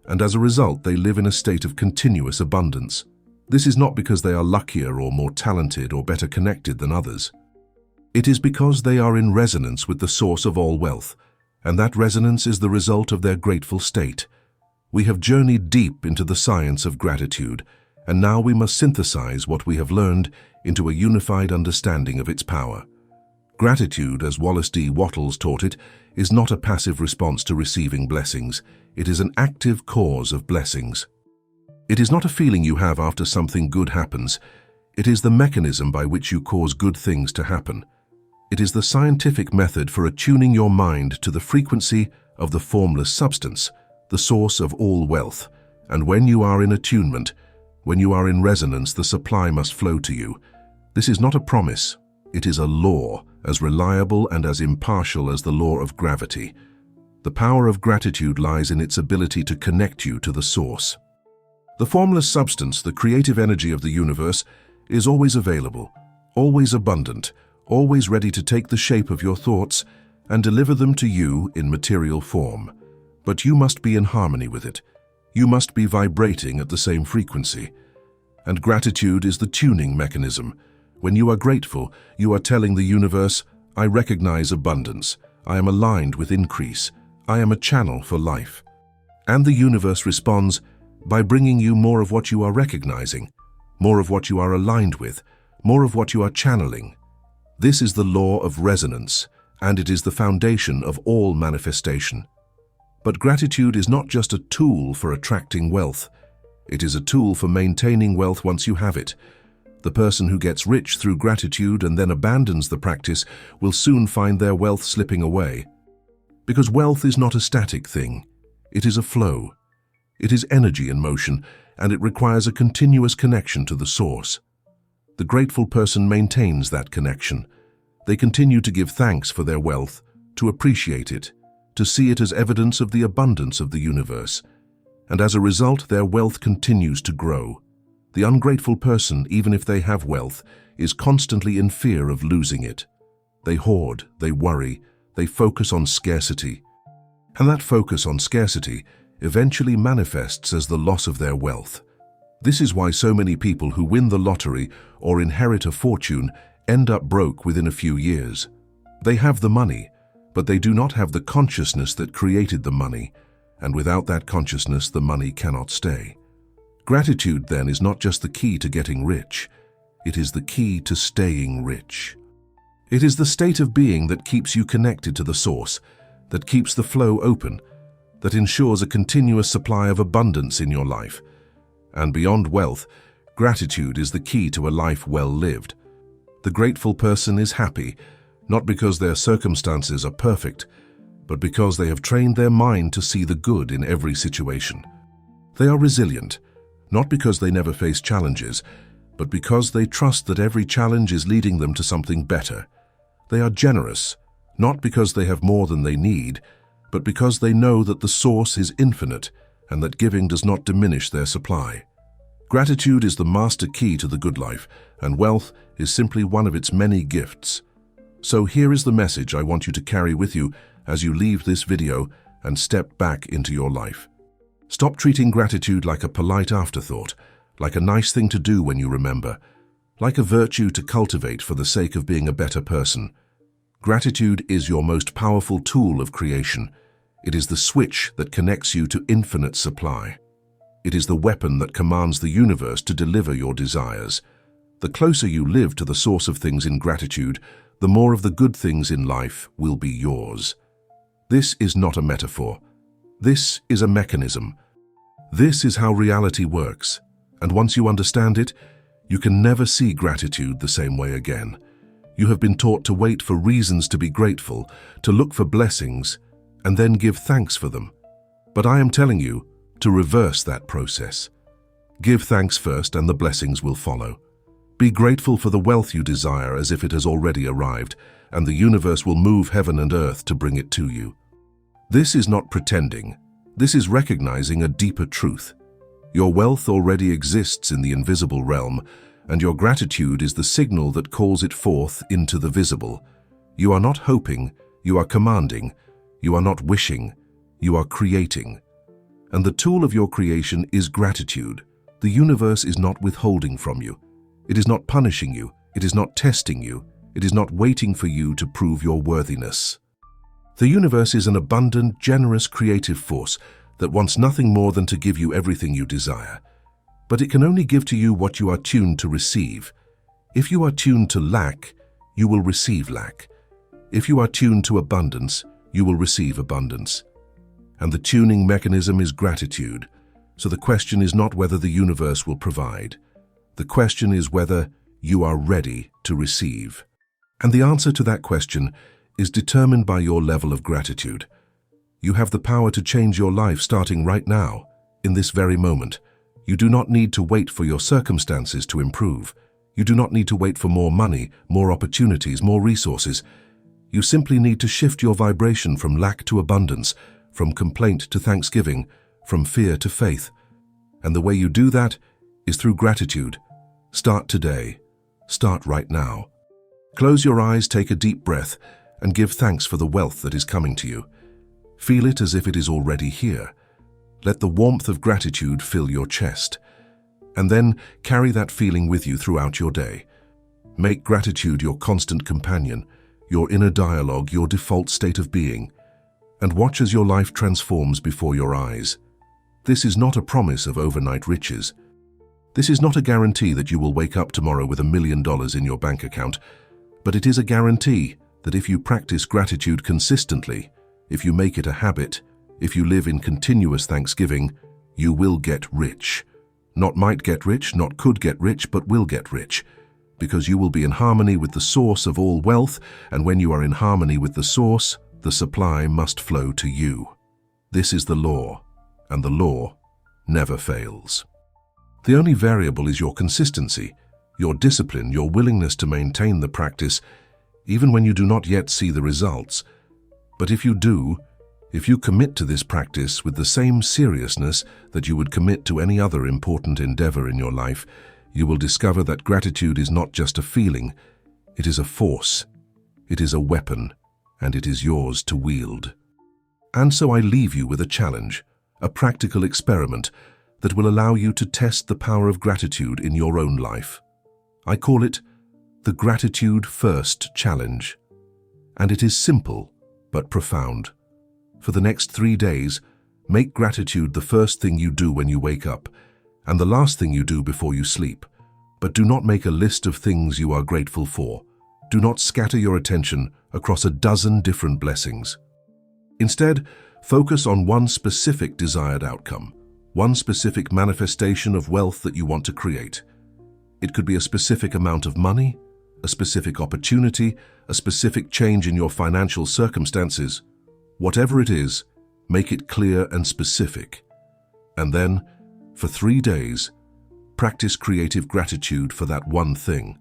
Speaker 1: and as a result they live in a state of continuous abundance. This is not because they are luckier or more talented or better connected than others. It is because they are in resonance with the source of all wealth, and that resonance is the result of their grateful state. We have journeyed deep into the science of gratitude, and now we must synthesize what we have learned into a unified understanding of its power. Gratitude, as Wallace D. Wattles taught it, is not a passive response to receiving blessings. It is an active cause of blessings. It is not a feeling you have after something good happens. It is the mechanism by which you cause good things to happen. It is the scientific method for attuning your mind to the frequency of the formless substance, the source of all wealth. And when you are in attunement, when you are in resonance, the supply must flow to you. This is not a promise. It is a law, as reliable and as impartial as the law of gravity. The power of gratitude lies in its ability to connect you to the source. The formless substance, the creative energy of the universe, is always available, always abundant, always ready to take the shape of your thoughts and deliver them to you in material form. But you must be in harmony with it. You must be vibrating at the same frequency. And gratitude is the tuning mechanism. When you are grateful, you are telling the universe, I recognize abundance. I am aligned with increase. I am a channel for life. And the universe responds by bringing you more of what you are recognizing, more of what you are aligned with, more of what you are channeling. This is the law of resonance, and it is the foundation of all manifestation. But gratitude is not just a tool for attracting wealth. It is a tool for maintaining wealth once you have it. The person who gets rich through gratitude and then abandons the practice will soon find their wealth slipping away. Because wealth is not a static thing. It is a flow. It is energy in motion, and it requires a continuous connection to the source. The grateful person maintains that connection. They continue to give thanks for their wealth, to appreciate it, to see it as evidence of the abundance of the universe. And as a result, their wealth continues to grow. The ungrateful person, even if they have wealth, is constantly in fear of losing it. They hoard, they worry, they focus on scarcity. And that focus on scarcity eventually manifests as the loss of their wealth. This is why so many people who win the lottery or inherit a fortune end up broke within a few years. They have the money, but they do not have the consciousness that created the money, and without that consciousness, the money cannot stay. Gratitude, then, is not just the key to getting rich. It is the key to staying rich. It is the state of being that keeps you connected to the source, that keeps the flow open, that ensures a continuous supply of abundance in your life. And beyond wealth, gratitude is the key to a life well lived. The grateful person is happy, not because their circumstances are perfect, but because they have trained their mind to see the good in every situation. They are resilient, not because they never face challenges, but because they trust that every challenge is leading them to something better. They are generous, not because they have more than they need, but because they know that the source is infinite and that giving does not diminish their supply. Gratitude is the master key to the good life, and wealth is simply one of its many gifts. So here is the message I want you to carry with you as you leave this video and step back into your life. Stop treating gratitude like a polite afterthought, like a nice thing to do when you remember, like a virtue to cultivate for the sake of being a better person. Gratitude is your most powerful tool of creation. It is the switch that connects you to infinite supply. It is the weapon that commands the universe to deliver your desires. The closer you live to the source of things in gratitude, the more of the good things in life will be yours. This is not a metaphor. This is a mechanism. This is how reality works, and once you understand it, you can never see gratitude the same way again. You have been taught to wait for reasons to be grateful, to look for blessings, and then give thanks for them. But I am telling you to reverse that process. Give thanks first and the blessings will follow. Be grateful for the wealth you desire as if it has already arrived, and the universe will move heaven and earth to bring it to you. This is not pretending. This is recognizing a deeper truth. Your wealth already exists in the invisible realm, and your gratitude is the signal that calls it forth into the visible. You are not hoping, you are commanding. You are not wishing, you are creating. And the tool of your creation is gratitude. The universe is not withholding from you. It is not punishing you. It is not testing you. It is not waiting for you to prove your worthiness. The universe is an abundant, generous, creative force that wants nothing more than to give you everything you desire. But it can only give to you what you are tuned to receive. If you are tuned to lack, you will receive lack. If you are tuned to abundance, you will receive abundance. And the tuning mechanism is gratitude. So the question is not whether the universe will provide. The question is whether you are ready to receive? And the answer to that question is determined by your level of gratitude. You have the power to change your life starting right now, in this very moment. You do not need to wait for your circumstances to improve. You do not need to wait for more money, more opportunities, more resources. You simply need to shift your vibration from lack to abundance, from complaint to thanksgiving, from fear to faith. And the way you do that is through gratitude. Start today. Start right now. Close your eyes, take a deep breath, and give thanks for the wealth that is coming to you. Feel it as if it is already here. Let the warmth of gratitude fill your chest. And then carry that feeling with you throughout your day. Make gratitude your constant companion, your inner dialogue, your default state of being, and watch as your life transforms before your eyes. This is not a promise of overnight riches. This is not a guarantee that you will wake up tomorrow with $1 million in your bank account, but it is a guarantee that if you practice gratitude consistently, if you make it a habit, if you live in continuous thanksgiving, you will get rich. Not might get rich, not could get rich, but will get rich. Because you will be in harmony with the source of all wealth, and when you are in harmony with the source, the supply must flow to you. This is the law, and the law never fails. The only variable is your consistency, your discipline, your willingness to maintain the practice, even when you do not yet see the results. But if you do, if you commit to this practice with the same seriousness that you would commit to any other important endeavor in your life, you will discover that gratitude is not just a feeling, it is a force, it is a weapon, and it is yours to wield. And so I leave you with a challenge, a practical experiment that will allow you to test the power of gratitude in your own life. I call it the Gratitude First Challenge. And it is simple but profound. For the next 3 days, make gratitude the first thing you do when you wake up and the last thing you do before you sleep. But do not make a list of things you are grateful for. Do not scatter your attention across a dozen different blessings. Instead, focus on one specific desired outcome, one specific manifestation of wealth that you want to create. It could be a specific amount of money, a specific opportunity, a specific change in your financial circumstances. Whatever it is, make it clear and specific. And then, for 3 days, practice creative gratitude for that one thing.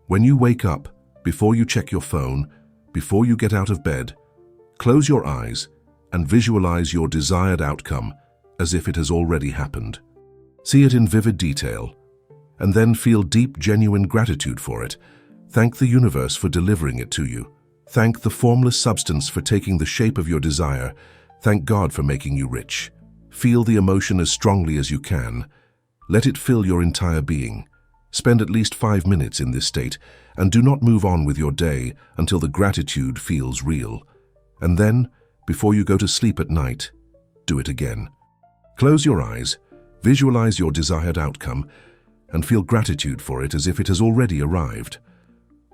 Speaker 1: When you wake up, before you check your phone, before you get out of bed, close your eyes and visualize your desired outcome as if it has already happened. See it in vivid detail, and then feel deep, genuine gratitude for it. Thank the universe for delivering it to you. Thank the formless substance for taking the shape of your desire. Thank God for making you rich. Feel the emotion as strongly as you can. Let it fill your entire being. Spend at least 5 minutes in this state, and do not move on with your day until the gratitude feels real. And then, before you go to sleep at night, do it again. Close your eyes, visualize your desired outcome, and feel gratitude for it as if it has already arrived.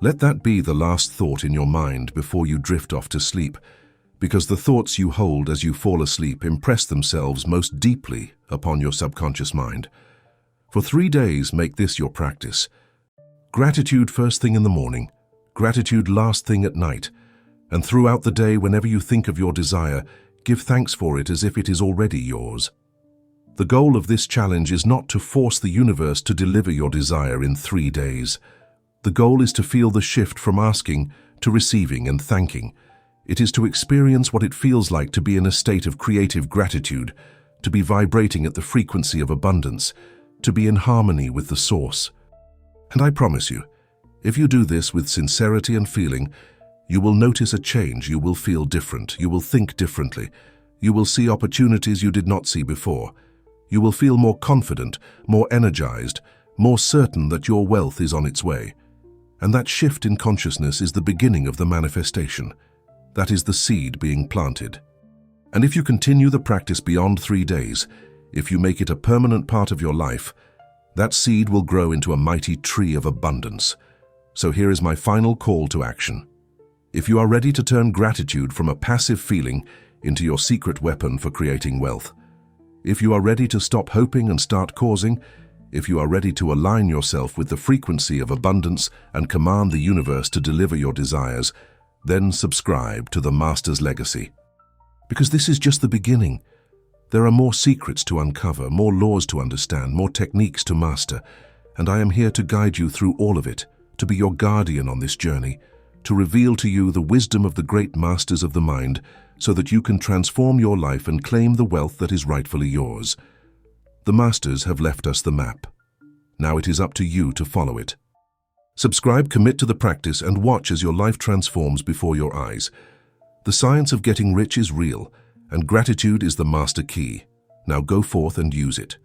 Speaker 1: Let that be the last thought in your mind before you drift off to sleep, because the thoughts you hold as you fall asleep impress themselves most deeply upon your subconscious mind. For 3 days, make this your practice. Gratitude first thing in the morning, gratitude last thing at night, and throughout the day, whenever you think of your desire, give thanks for it as if it is already yours. The goal of this challenge is not to force the universe to deliver your desire in 3 days. The goal is to feel the shift from asking to receiving and thanking. It is to experience what it feels like to be in a state of creative gratitude, to be vibrating at the frequency of abundance, to be in harmony with the source. And I promise you, if you do this with sincerity and feeling, you will notice a change. You will feel different. You will think differently. You will see opportunities you did not see before. You will feel more confident, more energized, more certain that your wealth is on its way. And that shift in consciousness is the beginning of the manifestation. That is the seed being planted. And if you continue the practice beyond 3 days, if you make it a permanent part of your life, that seed will grow into a mighty tree of abundance. So here is my final call to action. If you are ready to turn gratitude from a passive feeling into your secret weapon for creating wealth, if you are ready to stop hoping and start causing, if you are ready to align yourself with the frequency of abundance and command the universe to deliver your desires, then subscribe to the Master's Legacy. Because this is just the beginning. There are more secrets to uncover, more laws to understand, more techniques to master, and I am here to guide you through all of it, to be your guardian on this journey, to reveal to you the wisdom of the great masters of the mind, so that you can transform your life and claim the wealth that is rightfully yours. The masters have left us the map. Now it is up to you to follow it. Subscribe, commit to the practice, and watch as your life transforms before your eyes. The science of getting rich is real, and gratitude is the master key. Now go forth and use it.